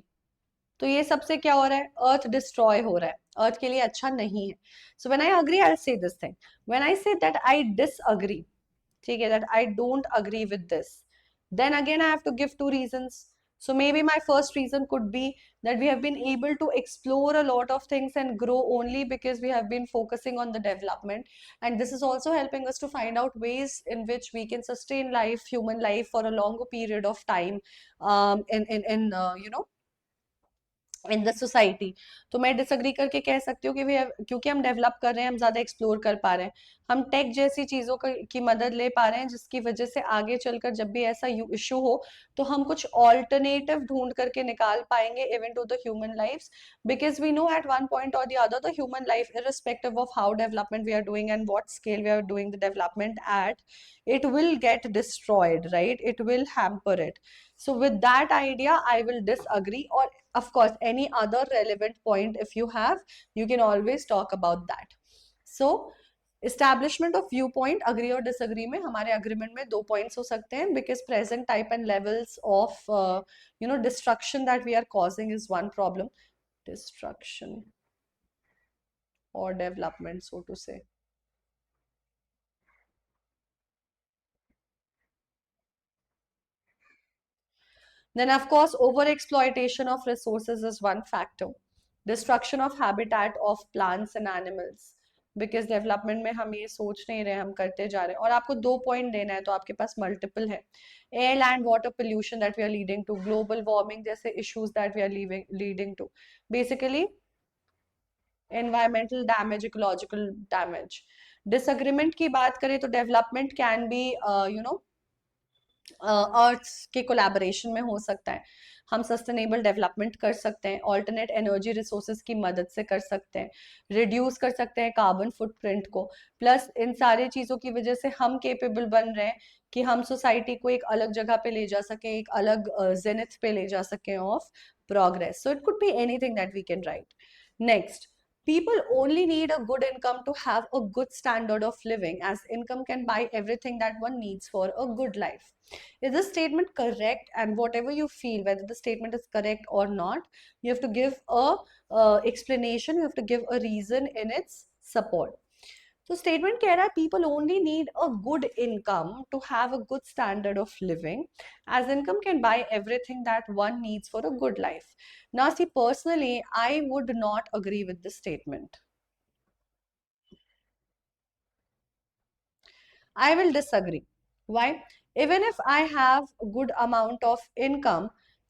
तो ये सबसे क्या हो रहा है, अर्थ डिस्ट्रॉय हो रहा है, अर्थ के लिए अच्छा नहीं है। So when I agree I से this thing, when I say that I disagree, ठीक है, that I don't agree with this, then again I have to give two reasons. So maybe my first reason could be that we have been able to explore a lot of things and grow only because we have been focusing on the development, and this is also helping us to find out ways in which we can sustain life, human life, for a longer period of time, in the society. तो मैं डिसअग्री करके कह सकती हूँ कि क्योंकि हम डेवलप कर रहे हैं, हम ज्यादा एक्सप्लोर कर पा रहे हैं, हम टेक जैसी चीजों की मदद ले पा रहे हैं, जिसकी वजह से आगे चलकर जब भी ऐसा इशू हो तो हम कुछ ऑल्टरनेटिव ढूंढ करके निकाल पाएंगे even to the human lifes, because we know at one point or the other the human life, irrespective of how development we are doing and what scale we are doing the development at, it will get destroyed, right, it will hamper it. So with that idea I will disagree, or of course any other relevant point if you have, you can always talk about that. So establishment of viewpoint, agree और disagree में हमारे agreement में दो points हो सकते हैं, because present type and levels of destruction that we are causing is one problem, destruction or development so to say. Then, of course, overexploitation of resources is one factor. Destruction of habitat of plants and animals. Because development में हम ये सोच नहीं रहे, हम करते जा रहे हैं। और आपको दो पॉइंट देना है तो आपके पास मल्टीपल है। Air land water pollution that we are leading to, global warming जैसे issues that we are leading to, basically environmental damage, ecological damage. Disagreement की बात करें तो डेवलपमेंट कैन बी अर्थ के कोलैबोरेशन में हो सकता है, हम सस्टेनेबल डेवलपमेंट कर सकते हैं, ऑल्टरनेट एनर्जी रिसोर्सेज की मदद से कर सकते हैं, रिड्यूस कर सकते हैं कार्बन फुटप्रिंट को, प्लस इन सारी चीज़ों की वजह से हम केपेबल बन रहे हैं कि हम सोसाइटी को एक अलग जगह पे ले जा सकें, एक अलग जेनिथ पे ले जा सकें of progress. So it could be anything that we can write. Next, people only need a good income to have a good standard of living, as income can buy everything that one needs for a good life. Is this statement correct? And whatever you feel, whether the statement is correct or not, you have to give a explanation, you have to give a reason in its support. तो स्टेटमेंट कह रहा है people only need a good income to have a good standard of living, as income can buy everything that one needs for a good life. Now see, personally I would not agree with this statement. I will disagree. Why? Even if I have a good amount of income,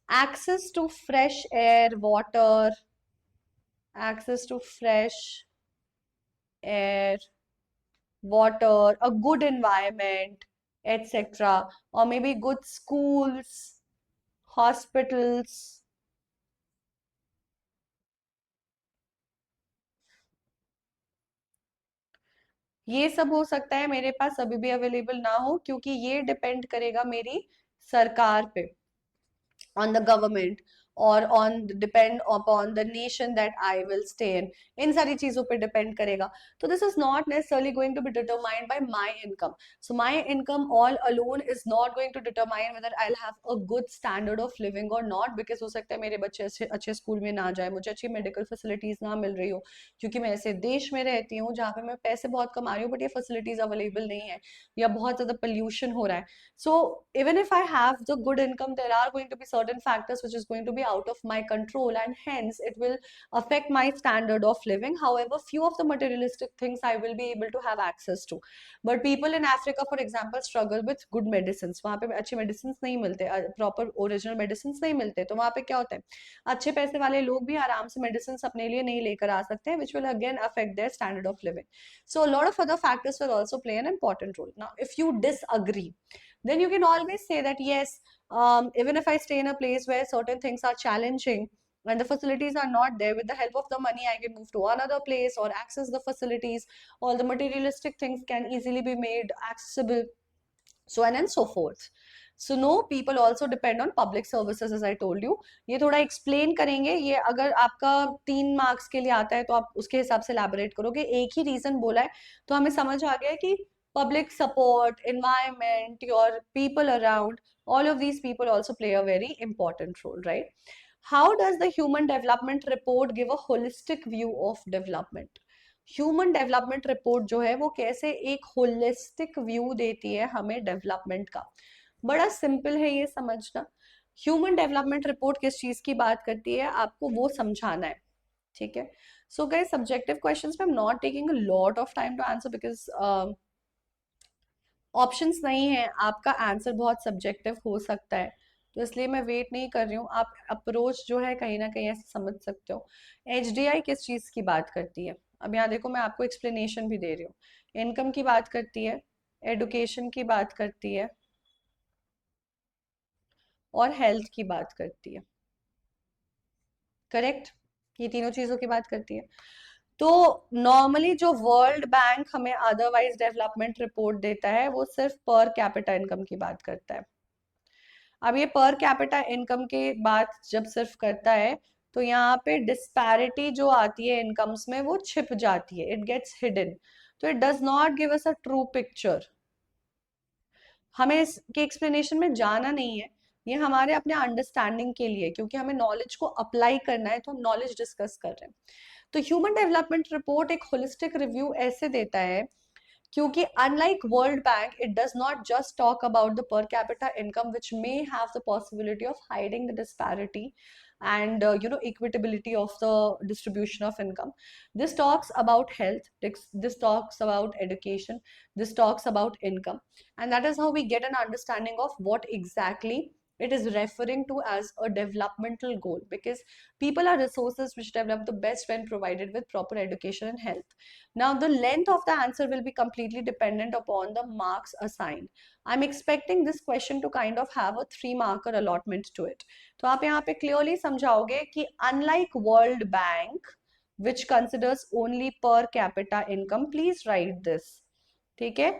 access to fresh air, water, access to fresh air, water, a good environment, etc., or maybe good schools, hospitals. ये सब हो सकता है मेरे पास अभी भी अवेलेबल ना हो, क्योंकि ये डिपेंड करेगा मेरी सरकार पे, on the government और on depend upon the nation that I will stay in. इन सारी चीजों पे डिपेंड करेगा. तो this is not necessarily going to be determined by my income. So my income all alone is not going to determine whether I'll have a good standard of living or not, because हो सकता है मेरे बच्चे अच्छे अच्छे स्कूल में ना जाए, मुझे अच्छी मेडिकल फैसिलिटीज ना मिल रही हो, क्योंकि मैं ऐसे देश में रहती हूँ जहाँ पे मैं पैसे बहुत कमा रही हूँ बट ये फैसिलिटीज अवेलेबल नहीं है, या बहुत ज्यादा पोल्यूशन हो रहा है. So even if I have the good income, there are going to be certain factors which is going to be out of my control, and hence it will affect my standard of living. However, few of the materialistic things I will be able to have access to. But people in Africa, for example, struggle with good medicines. वहाँ पे अच्छे medicines नहीं मिलते, proper original medicines नहीं मिलते. तो वहाँ पे क्या होता है, अच्छे पैसे वाले लोग भी आराम से medicines अपने लिए नहीं लेकर आ सकते हैं, which will again affect their standard of living. So a lot of other factors will also play an important role. Now, if you disagree, then you can always say that yes, even if I stay in a place where certain things are challenging and the facilities are not there, with the help of the money I can move to another place or access the facilities, all the materialistic things can easily be made accessible, so on and so forth. So no, people also depend on public services, as I told you. ये थोड़ा explain करेंगे, ये अगर आपका 3 मार्क्स के लिए आता है तो आप उसके हिसाब से elaborate करोगे. एक ही reason बोला है तो हमें समझ आ गया कि public support, environment, your people around, all of these people also play a very important role, right? How does the human development report give a holistic view of development? Human development report जो है वो कैसे एक होलिस्टिक व्यू देती है हमें डेवलपमेंट का. बड़ा सिंपल है ये समझना. ह्यूमन डेवलपमेंट रिपोर्ट किस चीज की बात करती है आपको वो समझाना है, ठीक है. सो गाइस, सब्जेक्टिव क्वेश्चंस पे I am not taking a lot of time to answer because options नहीं है, आपका आंसर बहुत सब्जेक्टिव हो सकता है, तो इसलिए मैं वेट नहीं कर रही हूँ. आप अप्रोच जो है कहीं ना कहीं ऐसे समझ सकते हो. एचडीआई किस चीज की बात करती है? अब यहाँ देखो, मैं आपको एक्सप्लेनेशन भी दे रही हूँ. इनकम की बात करती है, एडुकेशन की बात करती है, और हेल्थ की बात करती है. करेक्ट, ये तीनों चीजों की बात करती है. तो नॉर्मली जो वर्ल्ड बैंक हमें अदरवाइज डेवलपमेंट रिपोर्ट देता है वो सिर्फ पर कैपिटा इनकम की बात करता है. अब ये पर कैपिटा इनकम के बात जब सिर्फ करता है तो यहाँ पे डिस्पैरिटी जो आती है इनकम्स में वो छिप जाती है, इट गेट्स हिडन. तो it does not give us a true picture. हमें इसके एक्सप्लेनेशन में जाना नहीं है, ये हमारे अपने अंडरस्टैंडिंग के लिए, क्योंकि हमें नॉलेज को अप्लाई करना है तो हम नॉलेज डिस्कस कर रहे हैं. तो ह्यूमन डेवलपमेंट रिपोर्ट एक होलिस्टिक रिव्यू ऐसे देता है क्योंकि unlike World Bank, it does not just talk about the per capita income, which may have the possibility of hiding the disparity and equitability of the distribution of income. This talks about health, this talks about education, this talks about income, and that is how we get an understanding of what exactly it is referring to as a developmental goal, because people are resources which develop the best when provided with proper education and health. Now, the length of the answer will be completely dependent upon the marks assigned. I'm expecting this question to kind of have a 3-marker allotment to it. तो आप यहाँ पे clearly समझाओगे कि unlike World Bank, which considers only per capita income, please write this, ठीक है?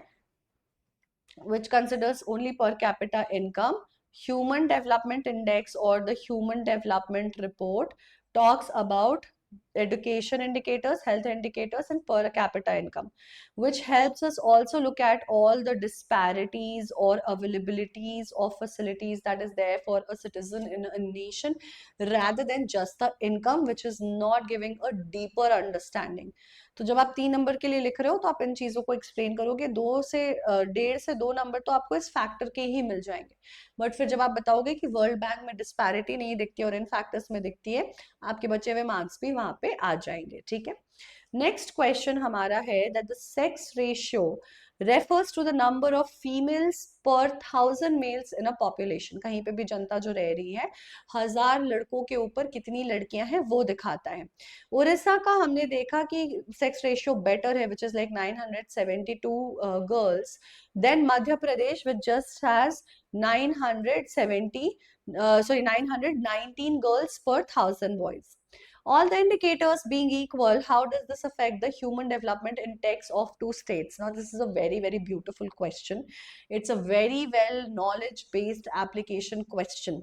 Which considers only per capita income, Human Development Index or the Human Development Report talks about education indicators, health indicators, and per capita income, which helps us also look at all the disparities or availabilities of facilities that is there for a citizen in a nation, rather than just the income, which is not giving a deeper understanding. तो जब आप 3 नंबर के लिए लिख रहे हो तो आप इन चीजों को एक्सप्लेन करोगे. 1.5 से 2 नंबर तो आपको इस फैक्टर के ही मिल जाएंगे, बट फिर जब आप बताओगे कि वर्ल्ड बैंक में डिस्पैरिटी नहीं दिखती और इन फैक्टर्स में दिखती है, आपके बचे हुए मार्क्स भी वहां पे आ जाएंगे, ठीक है. नेक्स्ट क्वेश्चन हमारा है that the sex ratio refers to the number of females per 1,000 males in a population. कहीं पे भी जनता जो रह रही है, 1,000 लड़कों के ऊपर कितनी लड़कियां हैं वो दिखाता है. उड़ीसा का हमने देखा कि सेक्स रेशियो बेटर है, which is like 972 girls. Then Madhya Pradesh, which just has 919 girls per 1,000 boys. All the indicators being equal, how does this affect the human development index of two states? Now, this is a very, very beautiful question. It's a very well knowledge based application question.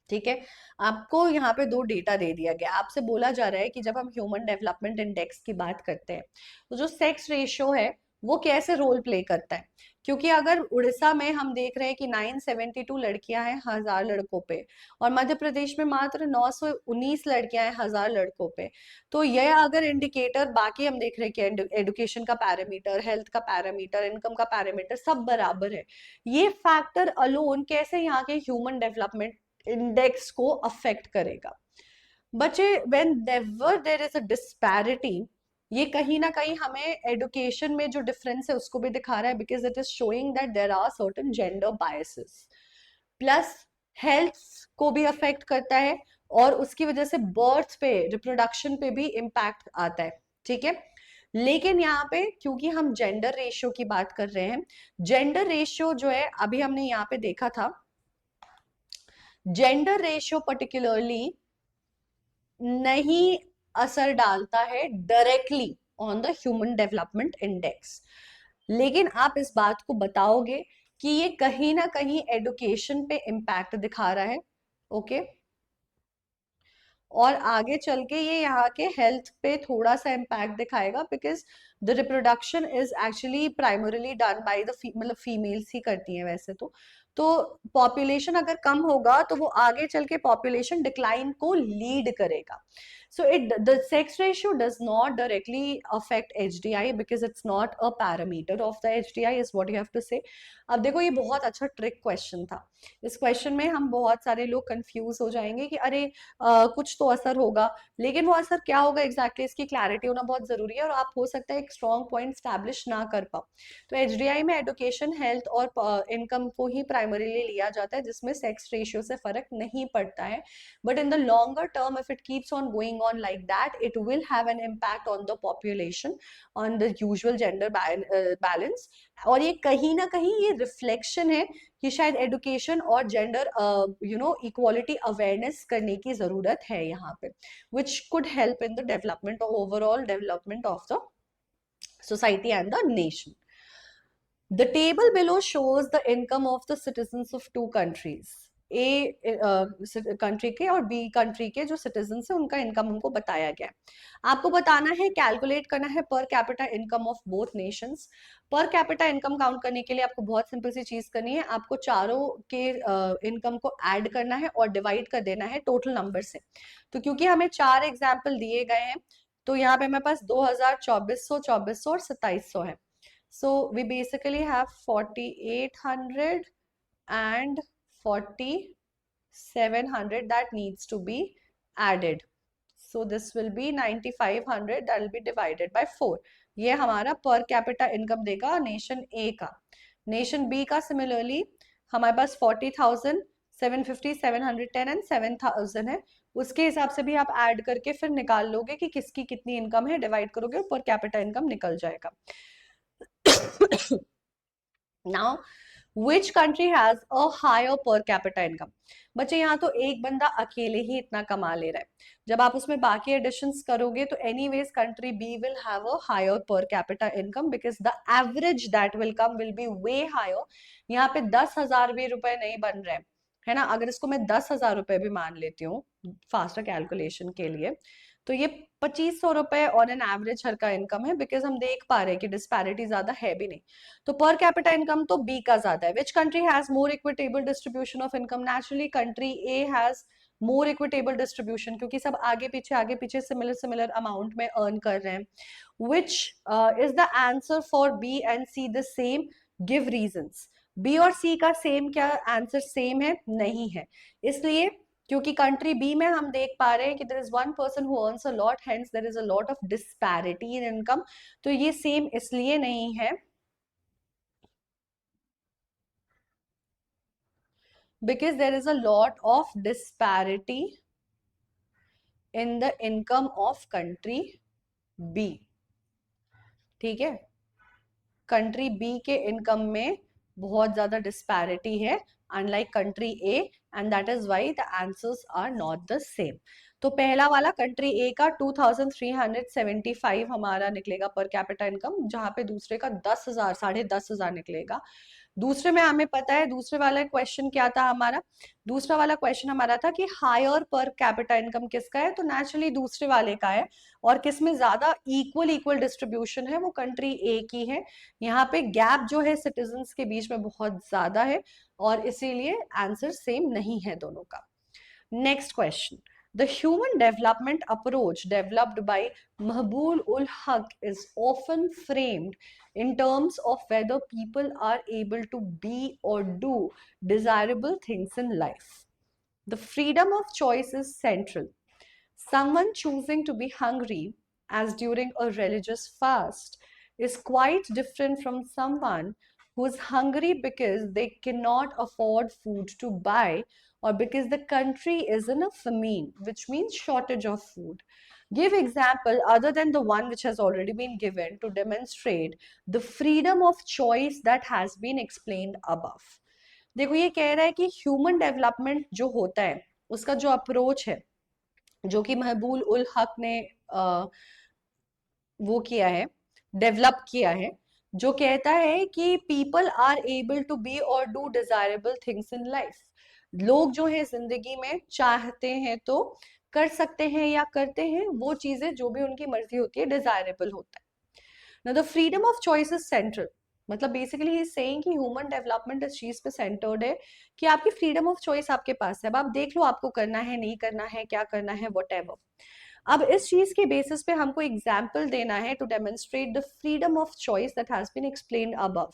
ठीक है, आपको यहाँ पे दो डेटा दे दिया गया, आपसे बोला जा रहा है कि जब हम ह्यूमन डेवलपमेंट इंडेक्स की बात करते हैं तो जो सेक्स रेशियो है वो कैसे रोल प्ले करता है। क्योंकि अगर उड़ीसा में हम देख रहे हैं कि 972 लड़कियां हैं 1000 लड़कों पे, और मध्य प्रदेश में मात्र 919 लड़कियां हैं 1000 लड़कों पे, तो यह अगर इंडिकेटर बाकी हम देख रहे हैं कि एडुकेशन का पैरामीटर, हेल्थ का पैरामीटर, इनकम का पैरामीटर सब बराबर है, ये फैक्टर अलोन कैसे यहाँ के ह्यूमन डेवलपमेंट इंडेक्स को अफेक्ट करेगा। बच्चे, when never there is a disparity, ये कहीं ना कहीं हमें एडुकेशन में जो डिफरेंस है उसको भी दिखा रहा है, because it is showing that there are certain gender biases. Plus health को भी अफेक्ट करता है, और उसकी वजह से बर्थ पे, रिप्रोडक्शन पे भी इम्पैक्ट आता है, ठीक है। लेकिन यहाँ पे क्योंकि हम जेंडर रेशियो की बात कर रहे हैं, जेंडर रेशियो जो है अभी हमने यहाँ पे देखा था, जेंडर रेशियो पर्टिकुलरली नहीं असर डालता है directly on the human development index, लेकिन आप इस बात को बताओगे कि ये कहीं ना कहीं एडुकेशन पे इम्पैक्ट दिखा रहा है, ओके। और आगे चल के ये यहाँ के हेल्थ पे थोड़ा सा इम्पैक्ट दिखाएगा, because the reproduction is actually primarily done by the मतलब फीमेल्स ही करती हैं वैसे तो पॉपुलेशन अगर कम होगा तो वो आगे चल के पॉपुलेशन डिक्लाइन को लीड करेगा। So the sex ratio does not directly affect HDI because it's not a parameter of the HDI is what you have to say. अब देखो ये बहुत अच्छा ट्रिक क्वेश्चन था, इस क्वेश्चन में हम बहुत सारे लोग कंफ्यूज हो जाएंगे कि अरे कुछ तो असर होगा, लेकिन वो असर क्या होगा एग्जैक्टली इसकी क्लैरिटी होना बहुत जरूरी है, और आप हो सकता है एक स्ट्रॉन्ग पॉइंट स्टैब्लिश ना कर पाओ। तो HDI में एडुकेशन, हेल्थ और इनकम को ही प्राइमरीली लिया जाता है, जिसमें सेक्स रेशियो से फर्क नहीं पड़ता है। But in the longer term if it keeps on going on like that, it will have an impact on the population, on the usual gender balance। और ये कहीं ना कहीं ये रिफ्लेक्शन है कि शायद एडुकेशन और जेंडर इक्वालिटी अवेयरनेस करने की जरूरत है यहाँ पे, which could help in the development or overall development of the society and the nation। The table below shows the income of the citizens of two countries। A country के और बी कंट्री के जो सिटीजन है उनका इनकम हमको बताया गया है। आपको बताना है, कैलकुलेट करना है पर capita income of both Nations. पर कैपिटा इनकम काउंट करने के लिए आपको बहुत सिंपल सी चीज करनी है, आपको चारों के इनकम को ऐड करना है और डिवाइड कर देना है टोटल नंबर से। तो क्योंकि हमें 4 एग्जाम्पल दिए गए हैं, तो यहाँ पे हमारे पास 2000, 2400, 2400 और 2700 है। So we basically have 4800 and 4700 that needs to be added। So this will be 9500 that will be divided by 4। ये हमारा पर कैपिटा इनकम देगा नेशन ए का। नेशन बी का सिमिलरली हमारे पास 40,000, 750, 710 एंड 7000 है। उसके हिसाब से भी आप ऐड करके फिर निकाल लोगे कि किसकी कितनी इनकम है, डिवाइड करोगे पर कैपिटा इनकम निकल जाएगा। Now, which country has a higher per capita income? बच्चे यहाँ तो एक बंदा अकेले ही इतना कमा ले रहा है, जब आप उसमें बाकी एडिशंस करोगे तो anyways country B will have a higher per capita income, because the average that will come will be way higher. यहाँ पे 10,000 भी रुपए नहीं बन रहे है ना, अगर इसको मैं 10,000 रुपए भी मान लेती हूँ फास्टर कैलकुलेशन के लिए, तो ये 2500 रुपए ऑन एन एवरेज हर का इनकम है, बिकॉज हम देख पा रहे हैं कि डिस्पैरिटी ज्यादा है भी नहीं। तो पर कैपिटा इनकम तो बी का ज्यादा है। Which country has more equitable distribution of income? Naturally country A has more equitable distribution, क्योंकि सब आगे पीछे सिमिलर अमाउंट में अर्न कर रहे हैं। Which is the answer for B and C the same? Give reasons. B और सी का सेम क्या आंसर सेम है? नहीं है। इसलिए क्योंकि कंट्री बी में हम देख पा रहे हैं कि there is one person who earns a lot, hence there is a lot of disparity in income. तो ये सेम इसलिए नहीं है because there is a lot of disparity in the income of country B। ठीक है, कंट्री बी के इनकम में बहुत ज्यादा डिस्पैरिटी है unlike country A, and that is why the answers are not the same. तो पहला वाला कंट्री ए का 2375 हमारा निकलेगा पर कैपिटा इनकम, जहां पे दूसरे का 10,000, 10,500 निकलेगा। दूसरे में हमें पता है दूसरे वाला क्वेश्चन क्या था हमारा, दूसरा वाला क्वेश्चन हमारा था कि हायर पर कैपिटा इनकम किसका है, तो नेचुरली दूसरे वाले का है। और किसमें ज्यादा इक्वल इक्वल डिस्ट्रीब्यूशन है, वो कंट्री ए की है। यहाँ पे गैप जो है सिटीजन्स के बीच में बहुत ज्यादा है, और इसीलिए आंसर सेम नहीं है दोनों का। Next question, the human development approach developed by Mahbul ul Haq is often framed in terms of whether people are able to be or do desirable things in life. The freedom of choice is central. Someone choosing to be hungry, as during a religious fast, is quite different from someone who is hungry because they cannot afford food to buy, or because the country is in a famine, which means shortage of food. Give example other than the one which has already been given to demonstrate the freedom of choice that has been explained above. देखो ये कह रहा है कि ह्यूमन डेवलपमेंट जो होता है उसका जो अप्रोच है, जो कि महबूल उल हक ने वो किया है, डेवलप किया है, जो कहता है कि people are able to be or do desirable things in life. लोग जो है जिंदगी में चाहते हैं तो कर सकते हैं या करते हैं वो चीजें जो भी उनकी मर्जी होती है, डिजायरेबल होता है। Now the freedom of choice is central. मतलब बेसिकली ही सेइंग कि ह्यूमन डेवलपमेंट इस चीज पे सेंटर्ड है कि आपकी फ्रीडम ऑफ चॉइस आपके पास है। अब आप देख लो आपको करना है, नहीं करना है, क्या करना है, व्हाटएवर। अब इस चीज के बेसिस पे हमको एग्जाम्पल देना है to demonstrate the freedom of choice that has been explained above.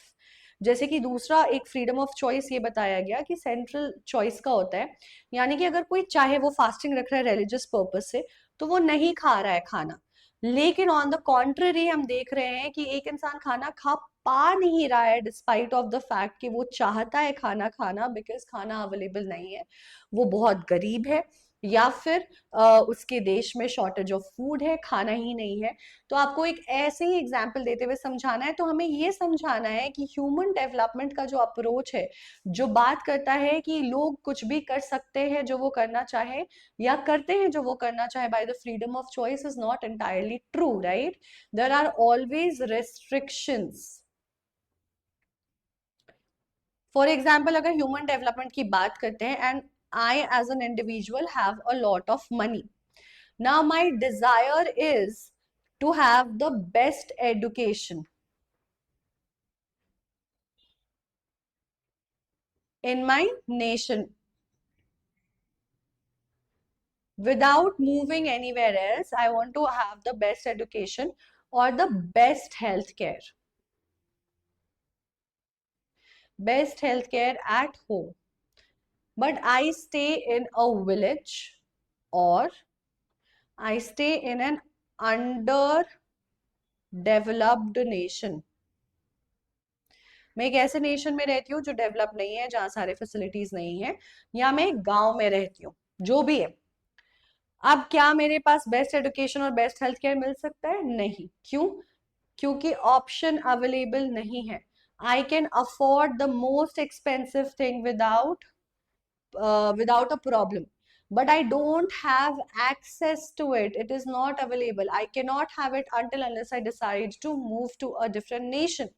जैसे कि दूसरा एक फ्रीडम ऑफ चॉइस ये बताया गया कि सेंट्रल चॉइस का होता है, यानी कि अगर कोई चाहे वो फास्टिंग रख रहा है रिलीजियस पर्पज से, तो वो नहीं खा रहा है खाना, लेकिन ऑन द कॉन्ट्ररी हम देख रहे हैं कि एक इंसान खाना खा पा नहीं रहा है डिस्पाइट ऑफ द फैक्ट कि वो चाहता है खाना खाना, बिकॉज खाना अवेलेबल नहीं है, वो बहुत गरीब है, या फिर उसके देश में शॉर्टेज ऑफ फूड है, खाना ही नहीं है। तो आपको एक ऐसे ही एग्जाम्पल देते हुए समझाना है। तो हमें ये समझाना है कि ह्यूमन डेवलपमेंट का जो अप्रोच है, जो बात करता है कि लोग कुछ भी कर सकते हैं जो वो करना चाहे, या करते हैं जो वो करना चाहे by the freedom of choice, is not entirely true, right? There are always restrictions. For example अगर ह्यूमन डेवलपमेंट की बात करते हैं, and I as an individual have a lot of money. Now my desire is to have the best education in my nation without moving anywhere else. I want to have the best education or the best healthcare. Best healthcare at home. But I stay in a village or I stay in an underdeveloped nation. मैं एक ऐसे नेशन में रहती हूँ जो डेवलप नहीं है, जहां सारे फैसिलिटीज नहीं है, या मैं एक गांव में रहती हूँ, जो भी है। अब क्या मेरे पास बेस्ट एजुकेशन और बेस्ट हेल्थ केयर मिल सकता है? नहीं। क्यों? क्योंकि ऑप्शन अवेलेबल नहीं है। I can afford the most expensive thing without a problem, but I don't have access to it. It is not available. I cannot have it until unless I decide to move to a different nation.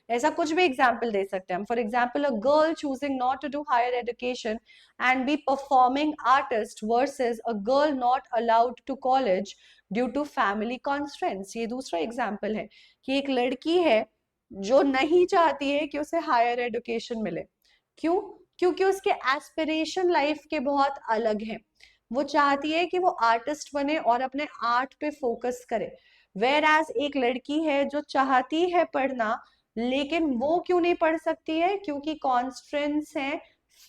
ऐसा कुछ भी एग्जाम्पल दे सकते हैं हम। For example, a girl choosing not to do higher education and be performing artist versus a girl not allowed to college due to family constraints. ये दूसरा एग्जाम्पल है कि एक लड़की है जो नहीं चाहती है कि उसे हायर एजुकेशन मिले। क्यों? क्योंकि उसके एस्पिरेशन लाइफ के बहुत अलग हैं। वो चाहती है कि वो आर्टिस्ट बने और अपने आर्ट पे फोकस करे, वेयर एज एक लड़की है जो चाहती है पढ़ना, लेकिन वो क्यों नहीं पढ़ सकती है? क्योंकि कॉन्स्ट्रेंट्स हैं,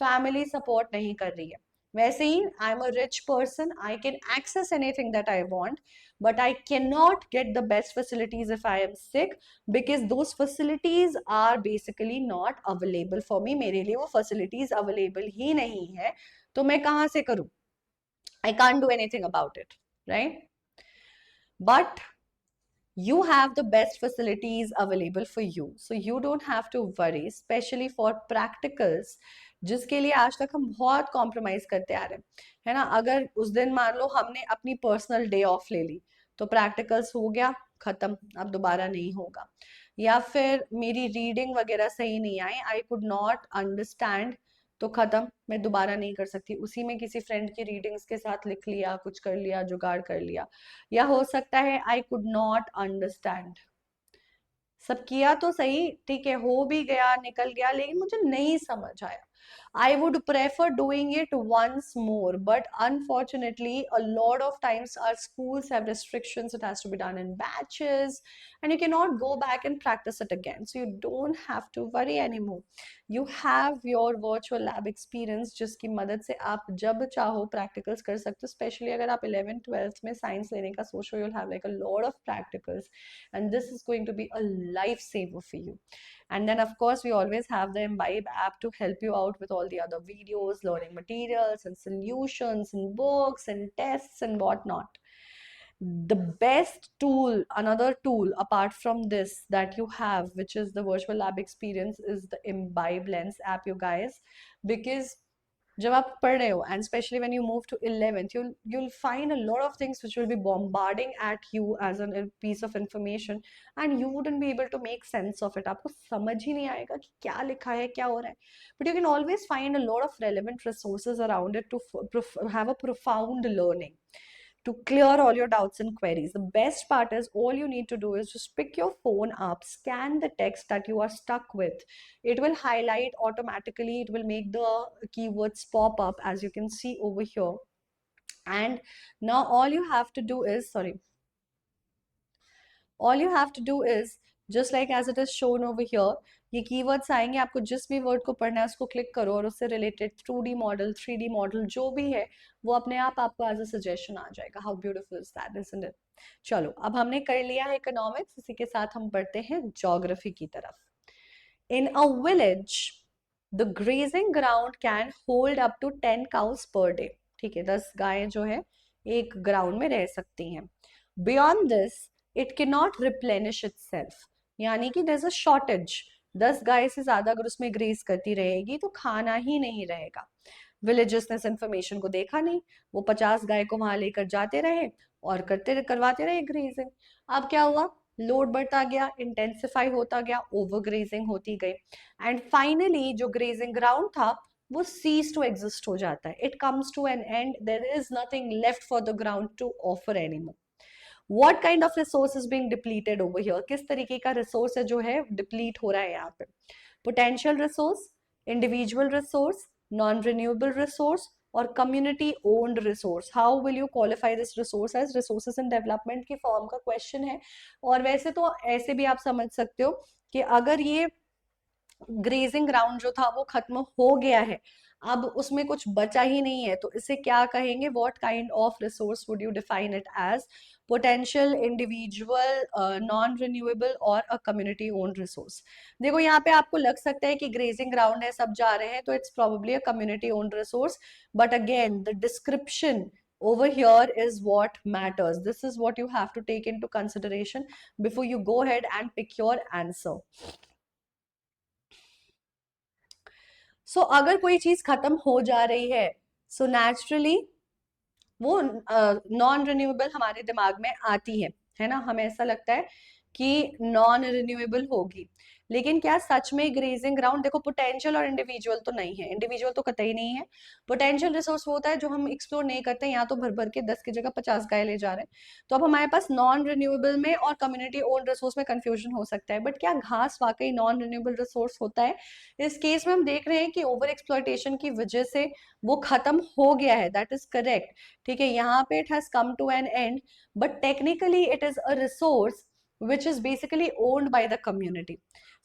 फैमिली सपोर्ट नहीं कर रही है। वैसे ही I am a rich person, I can access anything that I want, but I cannot get the best facilities if I am sick, because those facilities are basically not available for me. मेरे लिए वो facilities available ही नहीं है, तो मैं कहाँ से करूँ? I can't do anything about it, right? But you have the best facilities available for you, so you don't have to worry, especially for practicals जिसके लिए आज तक हम बहुत कॉम्प्रोमाइज करते आ रहे हैं, है ना। अगर उस दिन मान लो हमने अपनी पर्सनल डे ऑफ ले ली तो प्रैक्टिकल्स हो गया खत्म, अब दोबारा नहीं होगा। या फिर मेरी रीडिंग वगैरह सही नहीं आई, आई कुड नॉट अंडरस्टैंड, तो खत्म, मैं दोबारा नहीं कर सकती। उसी में किसी फ्रेंड की रीडिंग्स के साथ लिख लिया, कुछ कर लिया, जुगाड़ कर लिया। या हो सकता है आई कुड नॉट अंडरस्टैंड, सब किया तो सही, ठीक है, हो भी गया, निकल गया, लेकिन मुझे नहीं समझ आया। I would prefer doing it once more, but unfortunately, a lot of times our schools have restrictions. It has to be done in batches, and you cannot go back and practice it again. So you don't have to worry anymore. You have your virtual lab experience, जिसकी मदद से आप जब चाहो practicals कर सकते हो। Especially अगर आप 11th 12th में science लेने का सोच रहे हो, you'll have like a lot of practicals, and this is going to be a lifesaver for you. And then, of course, we always have the Imbibe app to help you out with all the other videos, learning materials, and solutions, and books, and tests, and whatnot. The best tool, another tool apart from this that you have, which is the virtual lab experience, is the Imbibe Lens app, you guys, because जब आप पढ़ रहे हो and especially when you move to 11th, you'll find a lot of things which will be bombarding at you as a piece of information, and you wouldn't be able to make sense of it. आपको समझ ही नहीं आएगा कि क्या लिखा है, क्या हो रहा है, but you can always find a lot of relevant resources around it to have a profound learning, to clear all your doubts and queries. The best part is all you need to do is just pick your phone up, scan the text that you are stuck with. It will highlight automatically, it will make the keywords pop up, as you can see over here. And now all you have to do is, just like as it is shown over here, ये keywords आएंगे, आपको जिस भी word को पढ़ना है उसको click करो और उससे related 2D model, 3D model जो भी है वो अपने आप आपको as a suggestion आ जाएगा. How beautiful is that, isn't it? चलो, अब हमने कर लिया है economics, इसी के साथ हम बढ़ते हैं geography की तरफ. In a village, the grazing ground can hold up to 10 cows per day. ठीक है, 10 गायें जो है एक ग्राउंड में रह सकती हैं. Beyond this, it cannot replenish itself. यानी कि there's a shortage. 10 गाय से ज्यादा अगर उसमें ग्रेज करती रहेगी तो खाना ही नहीं रहेगा. विलेजर्स ने इस इंफॉर्मेशन को देखा नहीं, वो 50 गाय को वहां लेकर जाते रहे और करवाते रहे ग्रेजिंग. अब क्या हुआ, लोड बढ़ता गया, इंटेंसिफाई होता गया, ओवर ग्रेजिंग होती गई, एंड फाइनली जो ग्रेजिंग ग्राउंड था वो सीज टू एग्जिस्ट हो जाता है. It comes to an end, there is nothing left for the ground to offer anymore. What kind of resource is being depleted over here? किस तरीके का रिसोर्स है जो है डिप्लीट हो रहा है यहाँ पे? Potential resource, individual resource, non-renewable resource और community owned resource. How will you qualify this resource as resources in development की फॉर्म का क्वेश्चन है. और वैसे तो ऐसे भी आप समझ सकते हो कि अगर ये ग्रेजिंग ग्राउंड जो था वो खत्म हो गया है, अब उसमें कुछ बचा ही नहीं है, तो इसे क्या कहेंगे, what kind of resource would you define it as? Potential, individual, non renewable और अ कम्युनिटी ओन रिसोर्स. देखो यहाँ पे आपको लग सकता है कि ग्रेजिंग ग्राउंड है, सब जा रहे हैं, तो it's probably a community own resource, but again the description over here is what matters. This is what you have to take into consideration before you go ahead and pick your answer. सो अगर कोई चीज खत्म हो जा रही है, सो नेचुरली वो नॉन रिन्यूएबल हमारे दिमाग में आती है ना, हमें ऐसा लगता है कि नॉन रिन्यूएबल होगी. लेकिन क्या सच में ग्रेजिंग ग्राउंड, देखो पोटेंशियल और इंडिविजुअल तो नहीं है, इंडिविजुअल तो कतई नहीं है. पोटेंशियल रिसोर्स वो होता है जो हम एक्सप्लोर नहीं करते, यहाँ तो भर भर के 10 की जगह 50 गाय ले जा रहे हैं. तो अब हमारे पास नॉन रिन्यूएबल में और कम्युनिटी ओन रिसोर्स में कंफ्यूजन हो सकता है, बट क्या घास वाकई नॉन रिन्यूएबल रिसोर्स होता है? इस केस में हम देख रहे हैं कि ओवर एक्सप्लॉयटेशन की वजह से वो खत्म हो गया है, दैट इज करेक्ट. ठीक है, यहाँ पे it has come to an end, but technically it is a resource which is basically owned by the community.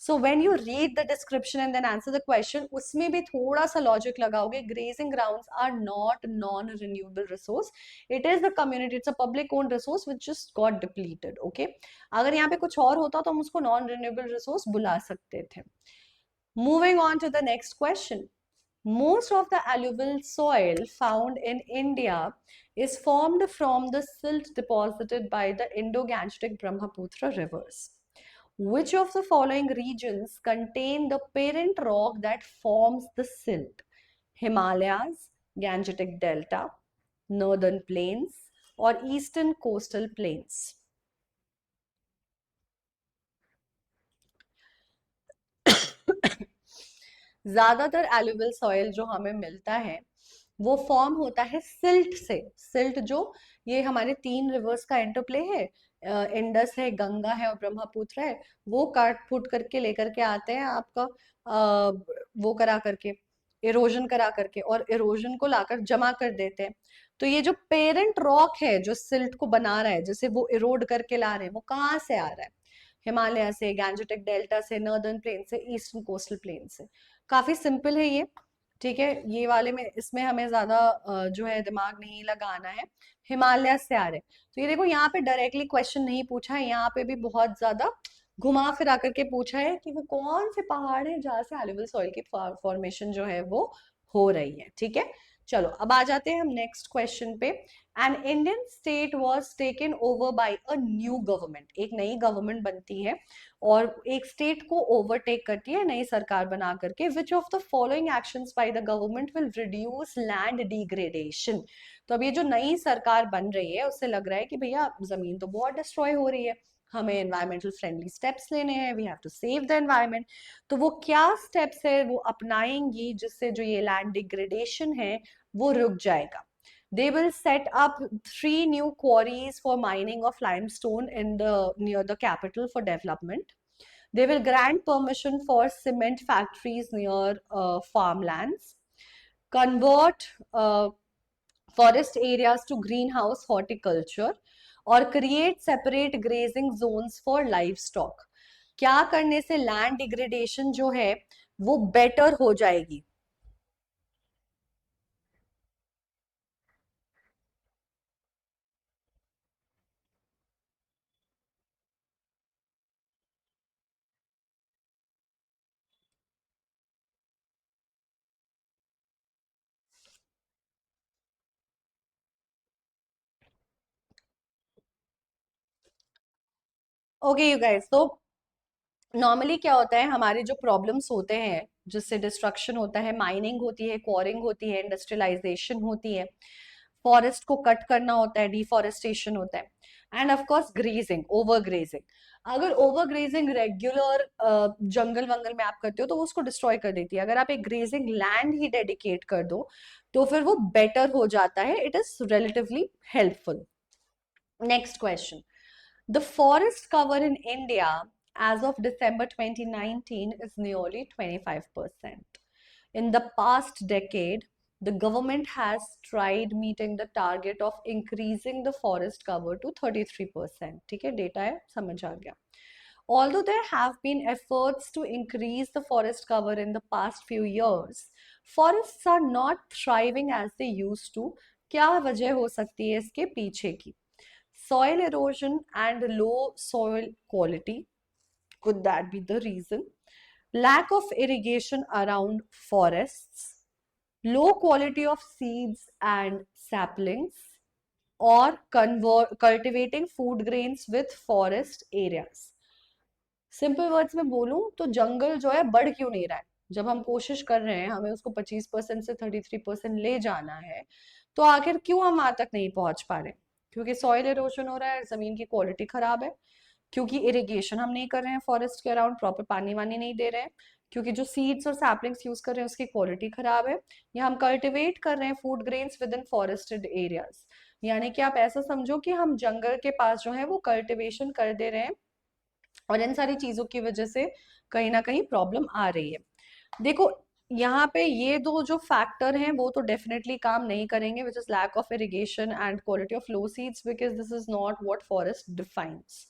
So when you read the description and then answer the question, उसमें भी थोड़ा सा logic लगाओगे. Grazing grounds are not non-renewable resource. It is the community. It's a public owned resource which just got depleted. Okay? अगर यहाँ पे कुछ और होता तो हम उसको non-renewable resource बुला सकते थे. Moving on to the next question. Most of the alluvial soil found in India is formed from the silt deposited by the Indo-Gangetic Brahmaputra rivers. Which of the following regions contain the parent rock that forms the silt? Himalayas, Gangetic Delta, Northern Plains, or Eastern Coastal Plains? ज्यादातर एलुवियल सॉइल जो हमें मिलता है वो फॉर्म होता है सिल्ट से। सिल्ट जो ये हमारे तीन रिवर्स का इंटरप्ले है, इंडस है, गंगा है और ब्रह्मपुत्र है, वो काट फूट करके लेकर के आते हैं आपका वो करा करके, इरोजन करा करके, और इरोजन को लाकर जमा कर देते हैं। तो ये जो पेरेंट रॉक है जो सिल्ट को बना रहा है, जैसे वो इरोड करके ला रहे हैं, वो कहाँ से आ रहा है? हिमालय से, गैंजेटिक डेल्टा से, नॉर्दर्न प्लेन से, ईस्टर्न कोस्टल प्लेन से। काफी सिंपल है ये। ठीक है, ये वाले में इसमें हमें ज्यादा जो है दिमाग नहीं लगाना है। हिमालय से आ रहे हैं। तो ये देखो यहाँ पे डायरेक्टली क्वेश्चन नहीं पूछा है, यहाँ पे भी बहुत ज्यादा घुमा फिरा करके पूछा है कि वो कौन से पहाड़ है जहाँ से एलुवियल सॉइल की फॉर्मेशन जो है वो हो रही है। ठीक है, चलो अब आ जाते हैं हम नेक्स्ट क्वेश्चन पे। An Indian state was taken over by a new government. एक नई गवर्नमेंट बनती है और एक स्टेट को ओवरटेक करती है नई सरकार बना करके। विच of the following actions by the government will reduce land degradation? तो अब ये जो नई सरकार बन रही है उससे लग रहा है कि भैया जमीन तो बहुत डिस्ट्रॉय हो रही है, हमें एनवायरमेंटल फ्रेंडली स्टेप्स लेने हैं, we have to save the environment. तो वो क्या स्टेप्स है वो अपनाएंगी जिससे जो ये लैंड डिग्रेडेशन है वो रुक जाएगा? They will set up 3 new quarries for mining of limestone in the near the capital for development. They will grant permission for cement factories near farmlands, convert forest areas to greenhouse horticulture, और create separate grazing zones for livestock. क्या करने से लैंड डिग्रेडेशन जो है वो बेटर हो जाएगी? ओके यू गाइस, तो नॉर्मली क्या होता है, हमारे जो प्रॉब्लम्स होते हैं जिससे डिस्ट्रक्शन होता है, माइनिंग होती है, क्वारिंग होती है, इंडस्ट्रियलाइजेशन होती है, फॉरेस्ट को कट करना होता है, डिफॉरेस्टेशन होता है, and of course grazing, over grazing. अगर ओवर ग्रेजिंग रेगुलर जंगल वंगल में आप करते हो तो वो उसको डिस्ट्रॉय कर देती है। अगर आप एक ग्रेजिंग लैंड ही डेडिकेट कर दो तो फिर वो बेटर हो जाता है, it is relatively helpful. Next question. The forest cover in India as of December 2019 is nearly 25%. In the past decade, the government has tried meeting the target of increasing the forest cover to 33%. ठीक है, डेटा है, समझ आ गया। Although there have been efforts to increase the forest cover in the past few years, forests are not thriving as they used to. क्या वजह हो सकती है इसके पीछे की? Soil erosion and low soil quality, could that be the reason? Lack of irrigation around forests, low quality of seeds and saplings, or cultivating food grains with forest areas? Simple words में बोलूं तो जंगल जो है बढ़ क्यों नहीं रहा है? जब हम कोशिश कर रहे हैं हमें उसको 25% से 33% ले जाना है, तो आखिर क्यों हम वहां तक नहीं पहुंच पा रहे? क्योंकि सॉइल इरोजन हो रहा है, जमीन की क्वालिटी खराब है, क्योंकि इरिगेशन हम नहीं कर रहे हैं फॉरेस्ट के अराउंड, प्रॉपर पानी वानी नहीं दे रहे हैं, क्योंकि जो सीड्स और सैपलिंग्स यूज कर रहे हैं उसकी क्वालिटी खराब है, या हम कल्टिवेट कर रहे हैं food grains with in forested areas. यानी कि आप ऐसा समझो कि हम जंगल के पास जो है वो कल्टिवेशन कर दे रहे हैं, और इन सारी चीजों की वजह से कहीं ना कहीं प्रॉब्लम आ रही है। देखो यहाँ पे ये दो जो फैक्टर हैं वो तो डेफिनेटली काम नहीं करेंगे, which is lack of irrigation and quality of low seeds, because this is not what forest defines.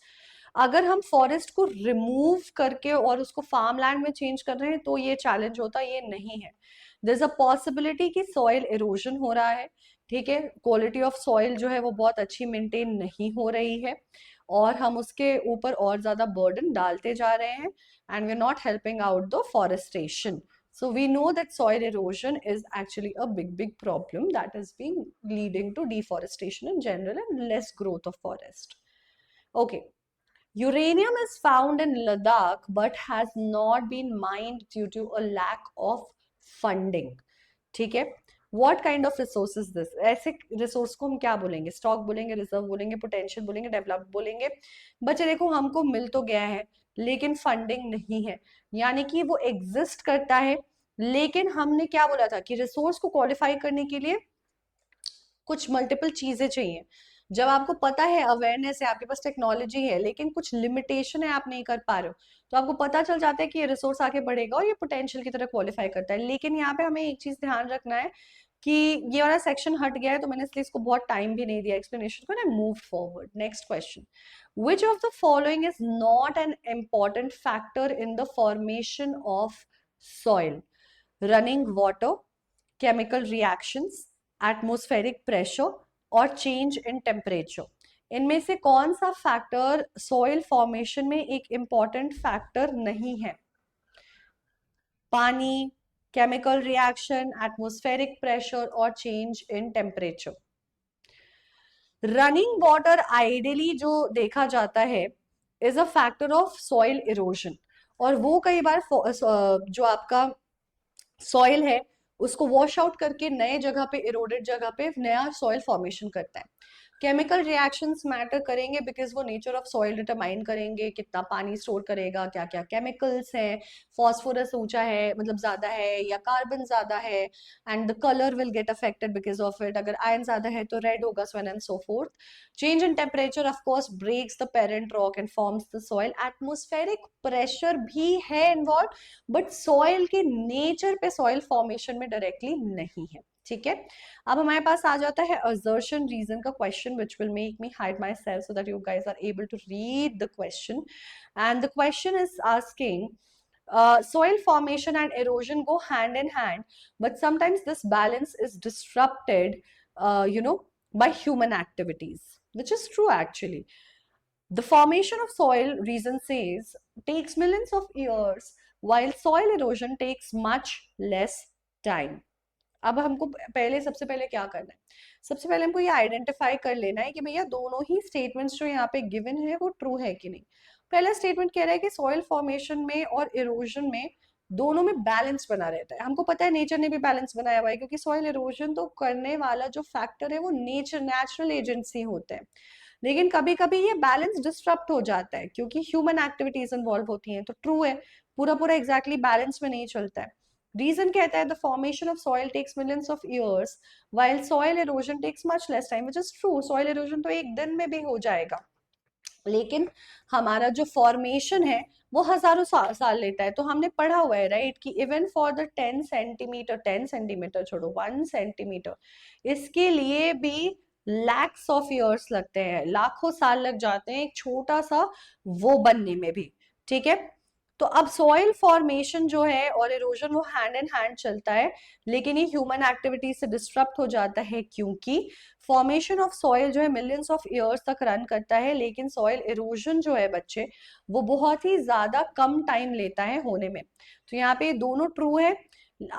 अगर हम फॉरेस्ट को रिमूव करके और उसको फार्म लैंड में चेंज कर रहे हैं तो ये चैलेंज होता, ये नहीं है। देयर इज अ पॉसिबिलिटी कि सॉइल इरोजन हो रहा है, ठीक है, क्वालिटी ऑफ सॉइल जो है वो बहुत अच्छी मेंटेन नहीं हो रही है, और हम उसके ऊपर और ज्यादा बर्डन डालते जा रहे हैं, and we are not helping out the forestation. So we know that soil erosion is actually a big problem that is being leading to deforestation in general and less growth of forest. Okay. Uranium is found in Ladakh but has not been mined due to a lack of funding. ठीक है. What kind of resource is this? ऐसे रिसोर्स को हम क्या बोलेंगे? स्टॉक बोलेंगे, रिजर्व बोलेंगे, पोटेंशियल बोलेंगे, डेवलप बोलेंगे. बच्चे देखो, हमको मिल तो गया है लेकिन फंडिंग नहीं है, यानी कि वो एग्जिस्ट करता है लेकिन हमने क्या बोला था कि रिसोर्स को क्वालिफाई करने के लिए कुछ मल्टीपल चीजें चाहिए. जब आपको पता है, अवेयरनेस है, आपके पास टेक्नोलॉजी है, लेकिन कुछ लिमिटेशन है, आप नहीं कर पा रहे हो, तो आपको पता चल जाता है कि ये रिसोर्स आगे बढ़ेगा और ये पोटेंशियल की तरह क्वालिफाई करता है. लेकिन यहाँ पे हमें एक चीज ध्यान रखना है कि ये वाला सेक्शन हट गया है, तो मैंने इसलिए इसको बहुत टाइम भी नहीं दिया एक्सप्लेनेशन को, ना move forward. Next question. Which of the following is not an important factor in the formation of soil? Running water, chemical reactions, atmospheric pressure और चेंज इन टेम्परेचर. इनमें से कौन सा फैक्टर सॉइल फॉर्मेशन में एक इंपॉर्टेंट फैक्टर नहीं है? पानी, केमिकल रिएक्शन, एटमॉस्फेरिक प्रेशर और change in temperature. Running water ideally जो देखा जाता है is a factor of soil erosion, और वो कई बार जो आपका सॉइल है उसको वॉश आउट करके नए जगह पे, इरोडेड जगह पे नया सॉइल फॉर्मेशन करता है. केमिकल रिएक्शंस मैटर करेंगे बिकॉज वो नेचर ऑफ सॉइल डिटरमाइन करेंगे, कितना पानी स्टोर करेगा, क्या क्या केमिकल्स हैं, फॉस्फोरस ऊंचा है मतलब ज्यादा है या कार्बन ज्यादा है, and the colour will get affected because of it. अगर आयरन ज्यादा है तो रेड होगा, so and so forth. Change in temperature of course breaks the parent rock and forms the soil. Atmospheric pressure भी है इन्वॉल्व, बट सॉइल के नेचर पे सॉइल फॉर्मेशन में डायरेक्टली नहीं है. ठीक है. अब हमारे पास आ जाता है assertion reason का question, which will make me hide myself so that you guys are able to read the question. And the question is asking, soil formation and erosion go hand in hand, but sometimes this balance is disrupted, by human activities, which is true actually. The formation of soil, reason says, takes millions of years, while soil erosion takes much less time. अब हमको पहले सबसे पहले क्या करना है? सबसे पहले हमको ये आइडेंटिफाई कर लेना है कि भैया दोनों ही स्टेटमेंट्स जो यहाँ पे गिवन है वो ट्रू है कि नहीं. पहला स्टेटमेंट कह रहा है कि सॉइल फॉर्मेशन में और इरोजन में दोनों में बैलेंस बना रहता है. हमको पता है नेचर ने भी बैलेंस बनाया हुआ है, क्योंकि सॉइल इरोजन तो करने वाला जो फैक्टर है वो नेचुरल एजेंसी होते हैं, लेकिन कभी कभी ये बैलेंस डिस्टर्ब हो जाता है क्योंकि ह्यूमन एक्टिविटीज इन्वॉल्व होती हैं. तो ट्रू है, पूरा पूरा एग्जैक्टली बैलेंस में नहीं चलता है. रीजन कहता है the formation of soil takes millions of years while soil erosion takes much less time, which is true. Soil erosion तो एक दिन में भी हो जाएगा, लेकिन हमारा जो फॉर्मेशन है वो हजारों साल लेता है. तो हमने पढ़ा हुआ है राइट कि इवन फॉर द 10 सेंटीमीटर छोड़ो 1 सेंटीमीटर, इसके लिए भी लैक्स ऑफ इयर्स लगते हैं, लाखों साल लग जाते हैं एक छोटा सा वो बनने में भी. ठीक है. तो अब सॉइल फॉर्मेशन जो है और इरोजन वो हैंड इन हैंड चलता है, लेकिन ये ह्यूमन एक्टिविटी से डिस्टर्ब हो जाता है क्योंकि फॉर्मेशन ऑफ सॉइल जो है मिलियंस ऑफ इयर्स तक रन करता है, लेकिन सॉइल इरोजन जो है बच्चे वो बहुत ही ज्यादा कम टाइम लेता है होने में. तो यहाँ पे दोनों ट्रू है.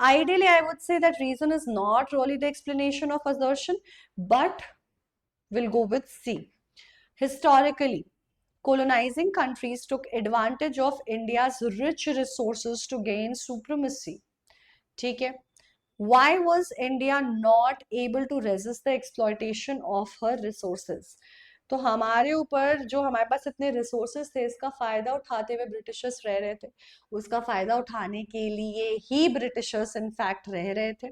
Ideally, I would say that reason is not really the explanation of assertion, but we'll go with C. Historically, colonizing countries took advantage of India's rich resources to gain supremacy. ठीक है. Why was India not able to resist the exploitation of her resources? तो हमारे ऊपर जो हमारे पास इतने रिसोर्सेस थे, इसका फायदा उठाते हुए ब्रिटिशर्स रह रहे थे. उसका फायदा उठाने के लिए ही ब्रिटिशर्स इनफैक्ट रह रहे थे.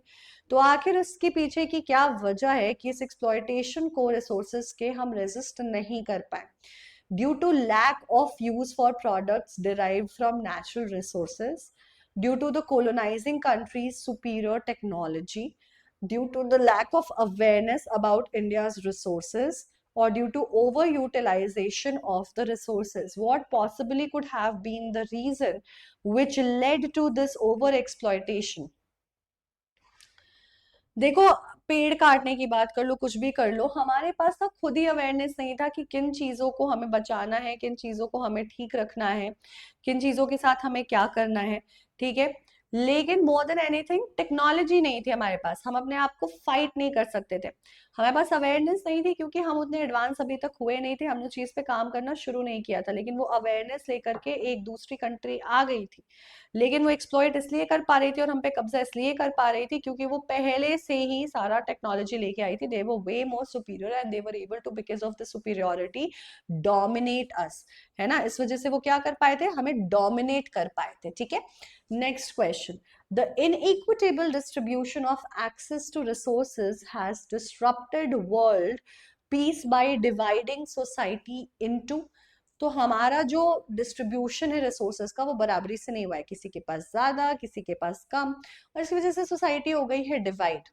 तो आखिर इसके पीछे की क्या वजह है कि इस एक्सप्लॉयटेशन को रिसोर्सेस के हम रेजिस्ट नहीं कर पाए? Due to lack of use for products derived from natural resources, due to the colonizing countries' superior technology, due to the lack of awareness about India's resources, or due to overutilization of the resources. What possibly could have been the reason which led to this overexploitation? देखो, पेड़ काटने की बात कर लो, कुछ भी कर लो, हमारे पास ना खुद ही अवेयरनेस नहीं था कि किन चीजों को हमें बचाना है, किन चीजों को हमें ठीक रखना है, किन चीजों के साथ हमें क्या करना है. ठीक है. लेकिन मोर देन एनीथिंग टेक्नोलॉजी नहीं थी हमारे पास, हम अपने आप को फाइट नहीं कर सकते थे, हमारे पास अवेयरनेस नहीं थी क्योंकि हम उतने एडवांस अभी तक हुए नहीं थे, हमने चीज पे काम करना शुरू नहीं किया था, लेकिन वो अवेयरनेस लेकर के एक दूसरी कंट्री आ गई थी, लेकिन वो एक्सप्लॉइट इसलिए कर पा रही थी और हम पे कब्जा इसलिए कर पा रही थी क्योंकि वो पहले से ही सारा टेक्नोलॉजी लेके आई थी, they were way more superior and they were able to because of the superiority dominate us, है ना, इस वजह से वो क्या कर पाए थे, हमें डोमिनेट कर पाए थे, ठीक है। Next question, the inequitable distribution of access to resources has disrupted world peace by dividing society into, तो हमारा जो डिस्ट्रीब्यूशन है रिसोर्सेज का वो बराबरी से नहीं हुआ है, किसी के पास ज्यादा किसी के पास कम, और इसकी वजह से सोसाइटी हो गई है डिवाइड,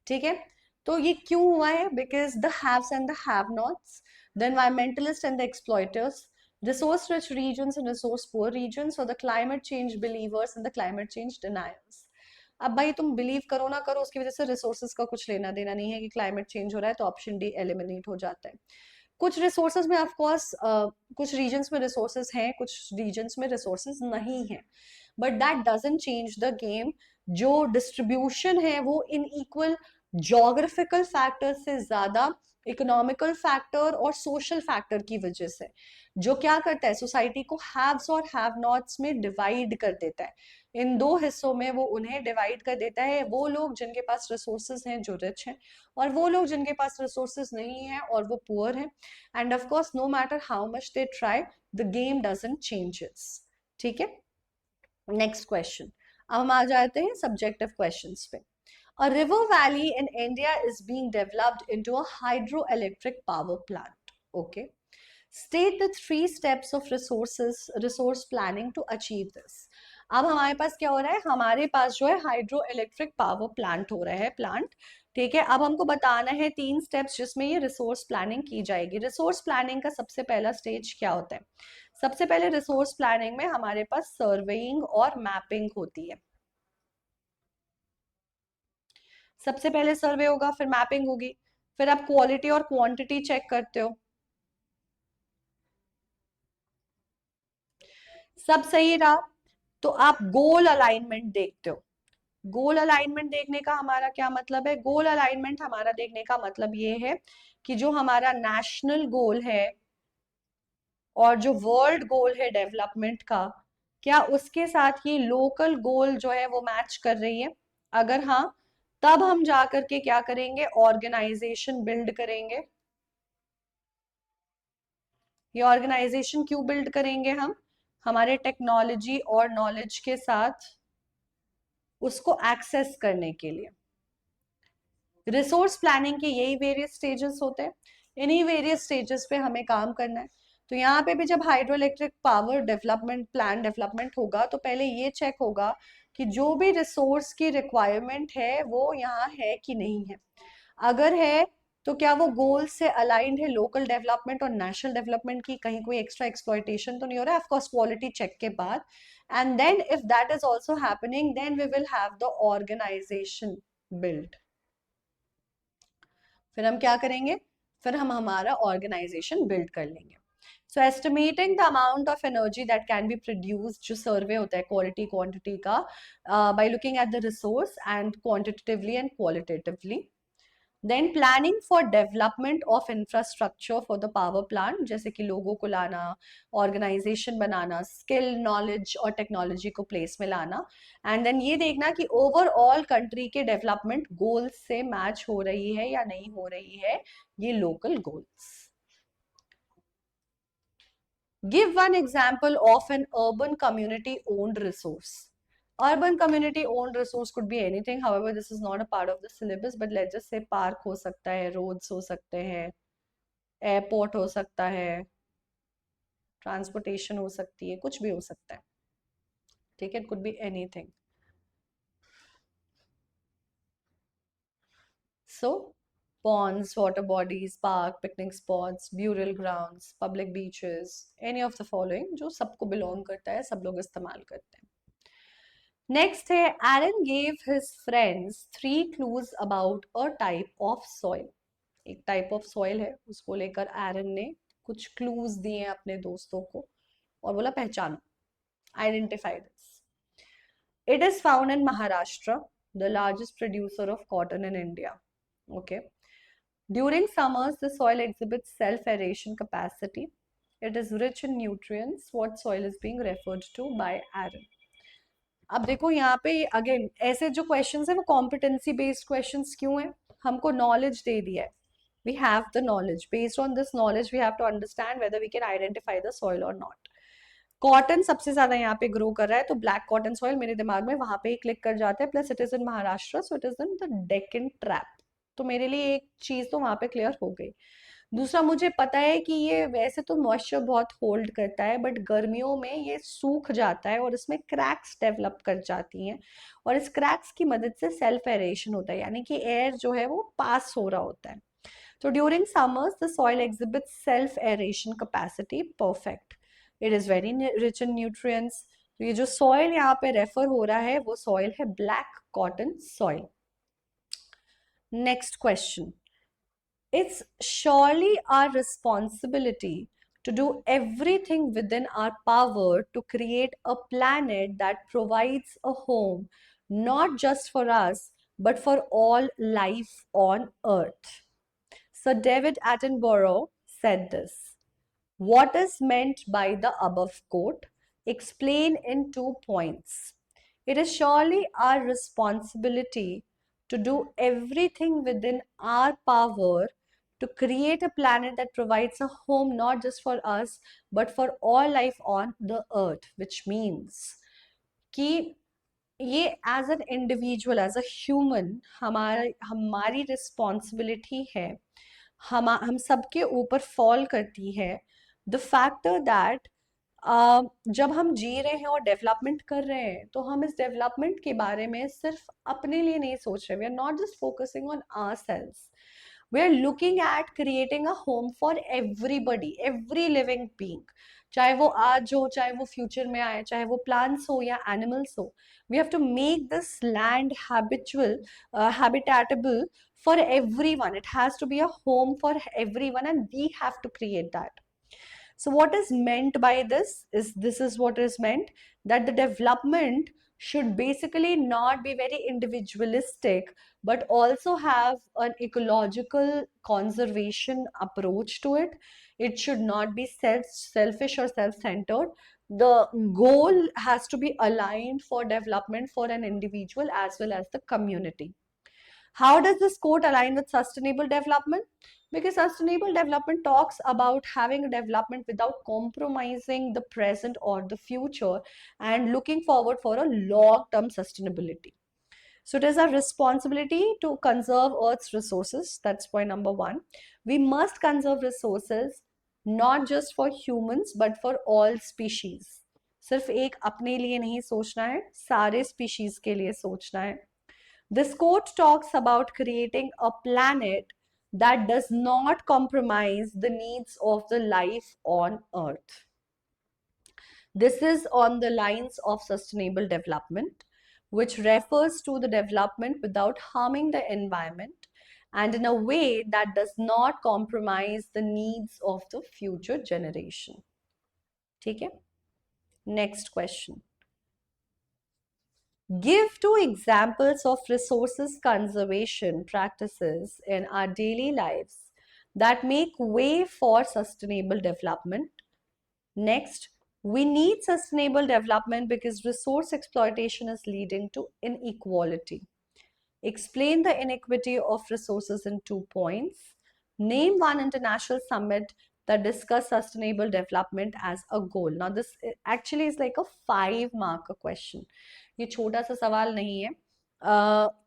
ठीक है। तो ये क्यों हुआ है, because the haves and the have nots, the environmentalist and the exploiters, resource rich regions and resource poor regions, or the climate change believers and the climate change deniers। अब भाई तुम बिलीव करो ना करो, उसकी वजह से रिसोर्सेज का कुछ लेना देना नहीं है कि क्लाइमेट चेंज हो रहा है, तो ऑप्शन डी एलिमिनेट हो जाता है। कुछ रिसोर्सेज में ऑफ कोर्स कुछ रीजन्स में रिसोर्सेज हैं, कुछ रीजन्स में रिसोर्सेज नहीं है, but that doesn't change the game. जो डिस्ट्रीब्यूशन है वो इन इक्वल जोग्राफिकल फैक्टर से ज्यादा इकोनॉमिकल फैक्टर और सोशल फैक्टर की वजह से, जो क्या करता है सोसाइटी को हैव्स और हैव नॉट्स में डिवाइड कर देता है, इन दो हिस्सों में वो उन्हें डिवाइड कर देता है, वो लोग जिनके पास रिसोर्सेज हैं जो रिच हैं, और वो लोग जिनके पास रिसोर्सेज नहीं है और वो पुअर हैं, and of course no matter how much they try the game doesn't changes, ठीक है। नेक्स्ट क्वेश्चन, अब हम आ जाते हैं सब्जेक्टिव क्वेश्चंस पे। A river valley in India is being developed into a hydroelectric power plant. Okay. State the 3 steps of resource planning to achieve this। अब हमारे पास क्या हो रहा है, हमारे पास जो है हाइड्रो इलेक्ट्रिक पावर प्लांट हो रहा है, प्लांट, ठीक है। अब हमको बताना है 3 स्टेप्स जिसमें ये रिसोर्स प्लानिंग की जाएगी। रिसोर्स प्लानिंग का सबसे पहला स्टेज क्या होता है, सबसे पहले रिसोर्स प्लानिंग में हमारे पास सर्वेइंग और मैपिंग होती है, सबसे पहले सर्वे होगा फिर मैपिंग होगी, फिर आप क्वालिटी और क्वांटिटी चेक करते हो, सब सही रहा तो आप गोल अलाइनमेंट देखते हो। गोल अलाइनमेंट देखने का हमारा क्या मतलब है, गोल अलाइनमेंट हमारा देखने का मतलब ये है कि जो हमारा नेशनल गोल है और जो वर्ल्ड गोल है डेवलपमेंट का, क्या उसके साथ ये लोकल गोल जो है वो मैच कर रही है, अगर हाँ तब हम जा करके क्या करेंगे, ऑर्गेनाइजेशन बिल्ड करेंगे। ये ऑर्गेनाइजेशन क्यों बिल्ड करेंगे हम, हमारे टेक्नोलॉजी और नॉलेज के साथ उसको एक्सेस करने के लिए। रिसोर्स प्लानिंग के यही वेरियस स्टेजेस होते हैं, इन्हीं वेरियस स्टेजेस पे हमें काम करना है। तो यहाँ पे भी जब hydro electric power development plan development होगा तो पहले ये चेक होगा कि जो भी रिसोर्स की रिक्वायरमेंट है वो यहाँ है कि नहीं है, अगर है तो क्या वो गोल से अलाइंड है लोकल डेवलपमेंट और नेशनल डेवलपमेंट की, कहीं कोई एक्स्ट्रा एक्सप्लॉइटेशन तो नहीं हो रहा है, ऑफ कोर्स क्वालिटी चेक के बाद, and then if that is also happening then we will have the organisation build. फिर हम क्या करेंगे, फिर हम हमारा ऑर्गेनाइजेशन बिल्ड कर लेंगे। So estimating the amount of energy that can be produced, जो सर्वे होता है क्वालिटी क्वांटिटी का, by looking at the resource and quantitatively and qualitatively. Then planning for development of infrastructure for the power plant, जैसे कि लोगों को लाना, ऑर्गेनाइजेशन बनाना, स्किल नॉलेज और टेक्नोलॉजी को प्लेस में लाना, एंड देन ये देखना कि ओवरऑल कंट्री के डेवलपमेंट गोल्स से मैच हो रही है या नहीं हो रही है ये local goals. Give one example of N urban community owned resource. Urban community owned resource could be anything. However, this is not a part of the syllabus. But let's just say park हो सकता है, roads हो सकते हैं, airport हो सकता है, transportation हो सकती है, कुछ भी हो सकता है, ठीक है, it could be anything. So, ponds, water bodies, park, picnic spots, burial grounds, public beaches, any of the following जो सबको belong करता है, सब लोग इस्तेमाल करते हैं। नेक्स्ट है, Aaron gave his friends 3 clues about a type of soil. एक टाइप ऑफ सॉइल है उसको लेकर एरन ने कुछ क्लूज दिए अपने दोस्तों को और बोला पहचानो, identify this. It is found in Maharashtra, the largest producer of cotton in India. Okay. During summers, the soil exhibits self-aeration capacity. It is rich in nutrients. What soil is being referred to by Aaron? अब देखो यहाँ पे अगेन ऐसे जो क्वेश्चंस है वो कॉम्पिटेंसी बेस्ड क्वेश्चंस क्यों है? हमको नॉलेज दे दिया है. We have the knowledge. Based on this knowledge, we have to understand whether we can identify the soil or not. Cotton सबसे ज्यादा यहाँ पे ग्रो कर रहा है, तो ब्लैक कॉटन सॉइल मेरे दिमाग में वहां पे ही क्लिक कर जाता है. Plus it is in Maharashtra, so it is in the Deccan trap. तो मेरे लिए एक चीज तो वहां पे क्लियर हो गई. दूसरा, मुझे पता है कि ये वैसे तो मॉइस्चर बहुत होल्ड करता है, बट गर्मियों में ये सूख जाता है और इसमें क्रैक्स डेवलप कर जाती हैं, और इस क्रैक्स की मदद से सेल्फ एरेशन होता है, यानी कि एयर जो है वो पास हो रहा होता है. तो during summers the soil exhibits self aeration capacity perfect. It is very rich in nutrients. तो ये जो सॉइल यहाँ पे रेफर हो रहा है वो सॉइल है black cotton soil. Next question. It's surely our responsibility to do everything within our power to create a planet that provides a home not just for us but for all life on Earth. Sir David Attenborough said this. What is meant by the above quote? Explain in 2 points. It is surely our responsibility to do everything within our power to create a planet that provides a home not just for us but for all life on the earth, which means कि ये as an individual, as a human, हमारी रिस्पॉन्सिबिलिटी है, हम सबके ऊपर फॉल करती है. द फैक्टर दैट जब हम जी रहे हैं और डेवलपमेंट कर रहे हैं, तो हम इस डेवलपमेंट के बारे में सिर्फ अपने लिए नहीं सोच रहे. We are not just focusing on ourselves. We are looking at creating a home for everybody, every living being. चाहे वो आज हो, चाहे वो फ्यूचर में आए, चाहे वो प्लांट्स हो या एनिमल्स हो. We have to make this land habitatable for everyone. It has to be a home for everyone, and we have to create that. So what is meant by this is what is meant, that the development should basically not be very individualistic but also have an ecological conservation approach to it. It should not be selfish or self-centered. The goal has to be aligned for development for an individual as well as the community. How does this quote align with sustainable development? Because sustainable development talks about having a development without compromising the present or the future and looking forward for a long-term sustainability. So it is our responsibility to conserve Earth's resources. That's point number 1. We must conserve resources not just for humans but for all species. सिर्फ एक अपने लिए नहीं सोचना है, सारे species के लिए सोचना है. This quote talks about creating a planet that does not compromise the needs of the life on Earth. This is on the lines of sustainable development, which refers to the development without harming the environment and in a way that does not compromise the needs of the future generation. ठीक है? Next question. Give 2 examples of resources conservation practices in our daily lives that make way for sustainable development. Next, we need sustainable development because resource exploitation is leading to inequality. Explain the inequity of resources in 2 points. Name one international summit that discuss sustainable development as a goal. Now this actually is like a 5-mark question. ये छोटा सा सवाल नहीं है,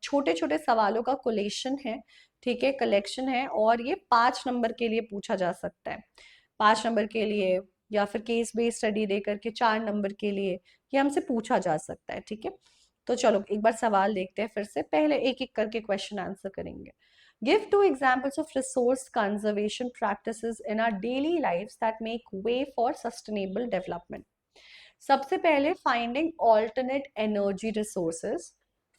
छोटे छोटे सवालों का कोलेशन है, ठीक है, कलेक्शन है, और ये 5 नंबर के लिए पूछा जा सकता है. 5 नंबर के लिए या फिर केस बेस्ड स्टडी दे करके 4 नंबर के लिए ये हमसे पूछा जा सकता है. ठीक है, तो चलो एक बार सवाल देखते हैं फिर से. पहले एक एक करके क्वेश्चन आंसर करेंगे. Give 2 examples of resource conservation practices in our daily lives that make way for sustainable development. सबसे पहले finding alternate energy resources.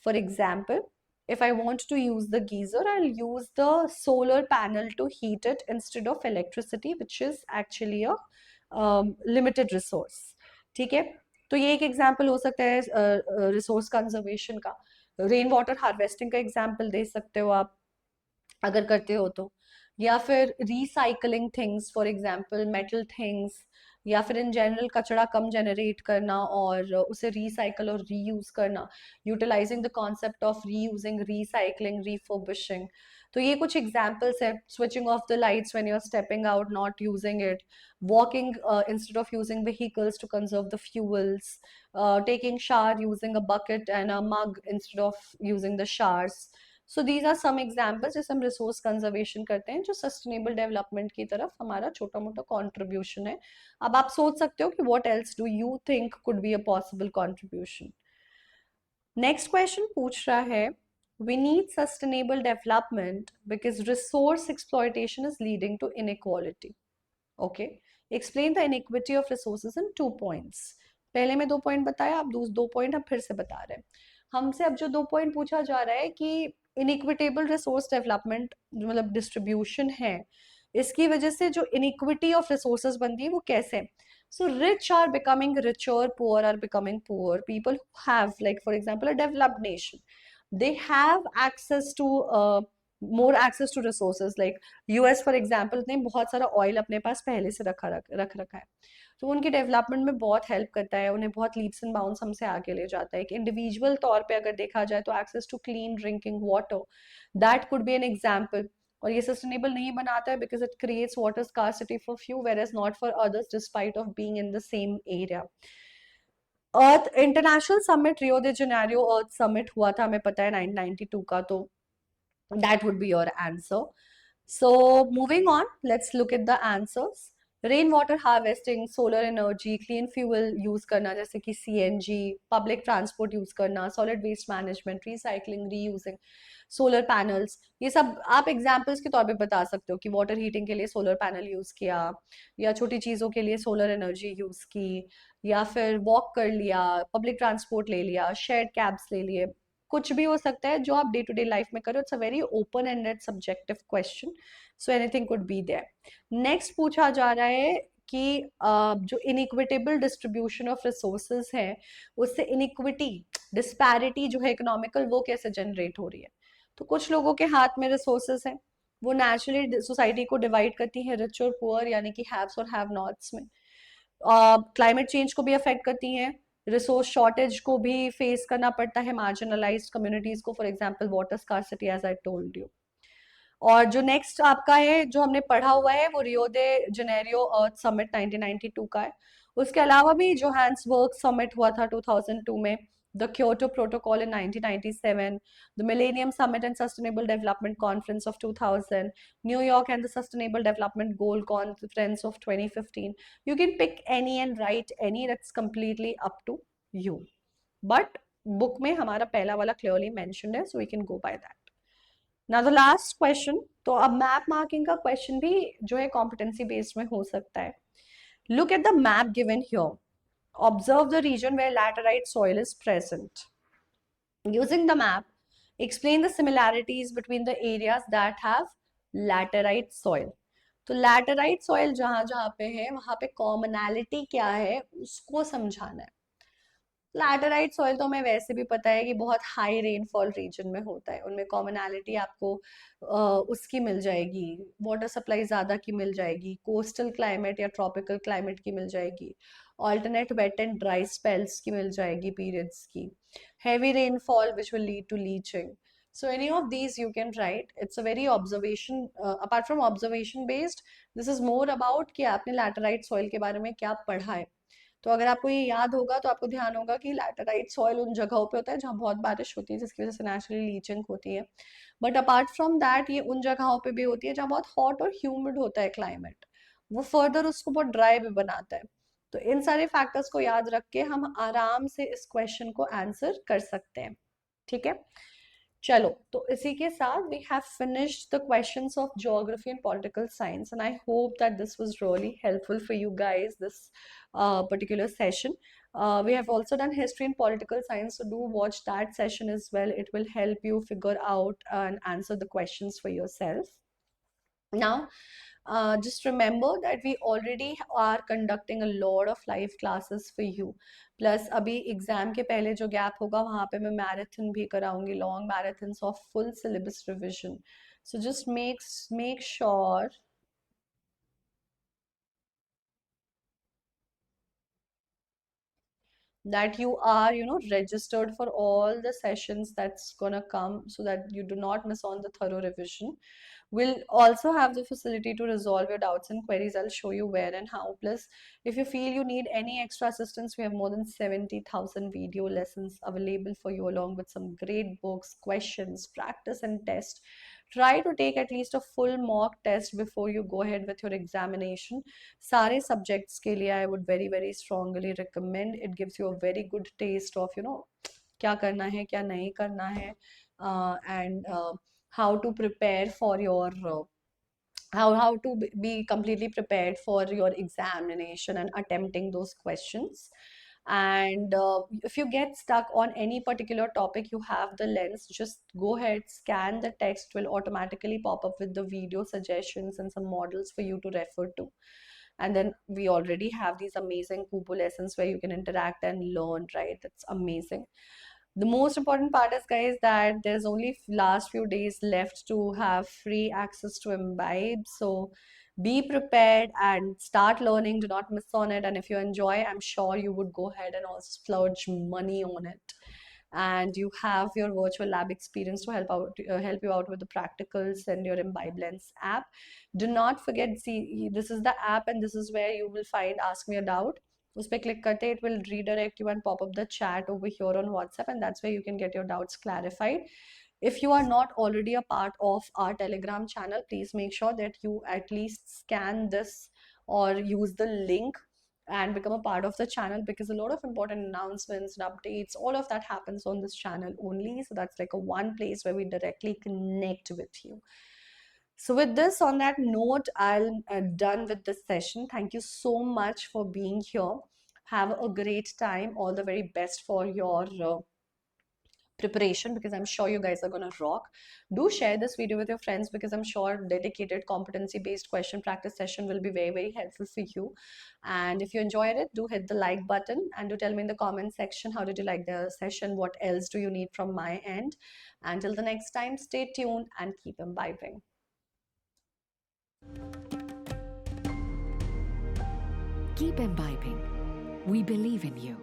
For example, if I want to use the geyser, I'll use the solar panel to heat it instead of electricity, which is actually a limited resource. ठीक है, तो ये एक एग्जाम्पल हो सकता है रिसोर्स कंजर्वेशन का। रेन वाटर हार्वेस्टिंग का एग्जाम्पल दे सकते हो आप अगर करते हो तो, या फिर recycling things, for example metal things, या फिर इन जनरल कचरा कम जनरेट करना और उसे रिसाइकल और रीयूज करना, utilizing the concept of reusing, recycling, refurbishing. तो ये कुछ एग्जांपल्स है। Switching off the lights when you are stepping out, not using it, walking instead of using vehicles to conserve the fuels, taking shower using a bucket and a mug instead of using the showers. So these are some examples जैसे हम रिसोर्स कंजर्वेशन करते हैं, जो सस्टेनेबल डेवलपमेंट की तरफ हमारा छोटा मोटा कॉन्ट्रीब्यूशन है। अब आप सोच सकते हो कि what else do you think could be a possible contribution. Next question पूछ रहा है, we need sustainable development because resource exploitation is leading to inequality. Okay, explain the inequity of resources in 2 points. पहले मैं 2 पॉइंट बताया, अब 2 पॉइंट हम फिर से बता रहे हैं। हमसे अब जो 2 पॉइंट पूछा जा रहा है कि इनइक्विटेबल रिसोर्स डेवलपमेंट मतलब डिस्ट्रीब्यूशन है, इसकी वजह से जो इनइक्विटी ऑफ रिसोर्सेज बनती है वो कैसे है। So rich are becoming richer, poor are becoming poor. People who have, like for example, a developed nation, they have access to more access to resources. Like US for example ने बहुत सारा ऑयल अपने पास पहले से रखा है, तो उनकी डेवलपमेंट में बहुत हेल्प करता है, उन्हें बहुत लीप्स एंड बाउंड्स हमसे आगे ले जाता है। कि इंडिविजुअल तौर पे अगर देखा जाए तो access to clean drinking water, that could be an example. और ये सस्टेनेबल नहीं बनाता है because it creates water scarcity for few whereas not for others despite of being in the same area. Earth international summit Rio de Janeiro earth summit हुआ था, हमें पता है 1992 का, तो that would be your answer. So moving on, let's look at the answers. Rain water harvesting, solar energy, clean fuel use करना जैसे कि सीएनजी, पब्लिक ट्रांसपोर्ट यूज करना, solid waste management, recycling, reusing, solar panels, ये सब आप एग्जांपल्स के तौर पे बता सकते हो कि वाटर हीटिंग के लिए सोलर पैनल यूज किया, या छोटी चीजों के लिए सोलर एनर्जी यूज की, या फिर वॉक कर लिया, पब्लिक ट्रांसपोर्ट ले लिया, शेयर्ड कैब्स ले लिए, कुछ भी हो सकता है जो आप डे टू डे लाइफ में करो। It's a very open ended subjective question, so anything could be there. Next पूछा जा रहा है कि जो इनइक्विटेबल डिस्ट्रीब्यूशन ऑफ रिसोर्सेज है, उससे इनइक्विटी, डिस्पैरिटी जो है इकोनॉमिकल, वो कैसे जनरेट हो रही है। तो कुछ लोगों के हाथ में रिसोर्सेज हैं, वो नेचुरली सोसाइटी को डिवाइड करती है रिच और पुअर, यानी कि हैव्स और हैव नॉट्स में। क्लाइमेट चेंज को भी अफेक्ट करती हैं, रिसोर्स शॉर्टेज को भी फेस करना पड़ता है मार्जिनलाइज्ड कम्युनिटीज को, for example water scarcity as I told you. और जो नेक्स्ट आपका है जो हमने पढ़ा हुआ है वो रियो दे जेनेरियो अर्थ समिट 1992 का है। उसके अलावा भी जोहान्सबर्ग समिट हुआ था 2002 में, the Kyoto Protocol in 1997, the millennium summit and sustainable development conference of 2000, New York and the sustainable development goal conference of 2015। You can pick any and write any, that's completely up to you, but book में हमारा पहला वाला क्लियरली मेंशन्ड है, so we can go by that. Now the last question, तो अब मैप मार्किंग का क्वेश्चन भी जो है कॉम्पिटेंसी बेस्ड में हो सकता है। Look at the map given here, observe the region where laterite soil is present. Using the map, explain the similarities between the areas that have laterite soil. तो लैटेराइट सॉइल जहां जहां पे है वहां पे कॉमनैलिटी क्या है उसको समझाना है। लैटेराइट सॉइल तो हमें वैसे भी पता है कि बहुत हाई रेनफॉल रीजन में होता है, उनमें कॉमनैलिटी आपको उसकी मिल जाएगी, वाटर सप्लाई ज़्यादा की मिल जाएगी, कोस्टल क्लाइमेट या ट्रॉपिकल क्लाइमेट की मिल जाएगी, alternate wet and dry spells की मिल जाएगी, पीरियड्स की, heavy rainfall which will lead to leaching. So any of these you can write. It's a very observation, apart from observation based, this is more about कि आपने लैटेराइट सॉइल के बारे में क्या पढ़ा है। तो अगर आपको ये याद होगा तो आपको ध्यान होगा कि लैटेराइट सॉइल उन जगहों पे होता है जहाँ बहुत बारिश होती है, जिसकी वजह से नेचुरली लीचिंग होती है। बट अपार्ट फ्रॉम दैट ये उन जगहों पे भी होती है जहाँ बहुत हॉट और ह्यूमिड होता है क्लाइमेट, वो फर्दर उसको बहुत ड्राई भी बनाता है। तो इन सारे फैक्टर्स को याद रख के हम आराम से इस क्वेश्चन को आंसर कर सकते हैं। ठीक है, चलो तो इसी के साथ we have finished the questions of geography and political science, and I hope that this was really helpful for you guys, this particular session. We have also done history and political science, so do watch that session as well. It will help you figure out and answer the questions for yourself. Now just remember that we already are conducting a lot of live classes for you. Plus अभी एग्जाम के पहले जो गैप होगा वहाँ पे मैं मैराथन भी कराऊंगी, long marathons of full syllabus revision. So just make sure that you are, registered for all the sessions that's gonna come so that you do not miss on the thorough revision. We'll also have the facility to resolve your doubts and queries. I'll show you where and how. Plus, if you feel you need any extra assistance, we have more than 70,000 video lessons available for you, along with some great books, questions, practice, and test. Try to take at least a full mock test before you go ahead with your examination. सारे subjects के लिए I would very very strongly recommend. It gives you a very good taste of क्या करना है क्या नहीं करना है, and how to prepare for your how to be completely prepared for your examination and attempting those questions. And if you get stuck on any particular topic, you have the lens, just go ahead, scan the text, will automatically pop up with the video suggestions and some models for you to refer to. And then we already have these amazing Kubo lessons where you can interact and learn, right? That's amazing. The most important part is, guys, that there's only last few days left to have free access to Imbibe. So be prepared and start learning. Do not miss on it. And if you enjoy, I'm sure you would go ahead and also splurge money on it. And you have your virtual lab experience to help you out with the practicals and your Imbibe Lens app. Do not forget, see, this is the app, and this is where you will find Ask Me a Doubt. उस पर क्लिक करते it will redirect you and pop up the chat over here on WhatsApp, and that's where you can get your doubts clarified. If you are not already a part of our Telegram channel, please make sure that you at least scan this or use the link and become a part of the channel, because a lot of important announcements and updates, all of that happens on this channel only. So that's like a one place where we directly connect with you. So with this, on that note, I'm done with this session. Thank you so much for being here. Have a great time. All the very best for your preparation, because I'm sure you guys are gonna rock. Do share this video with your friends, because I'm sure dedicated competency-based question practice session will be very, very helpful for you. And if you enjoyed it, do hit the like button and do tell me in the comment section how did you like the session, what else do you need from my end. Until the next time, stay tuned and keep imbibing. Keep imbibing. We believe in you.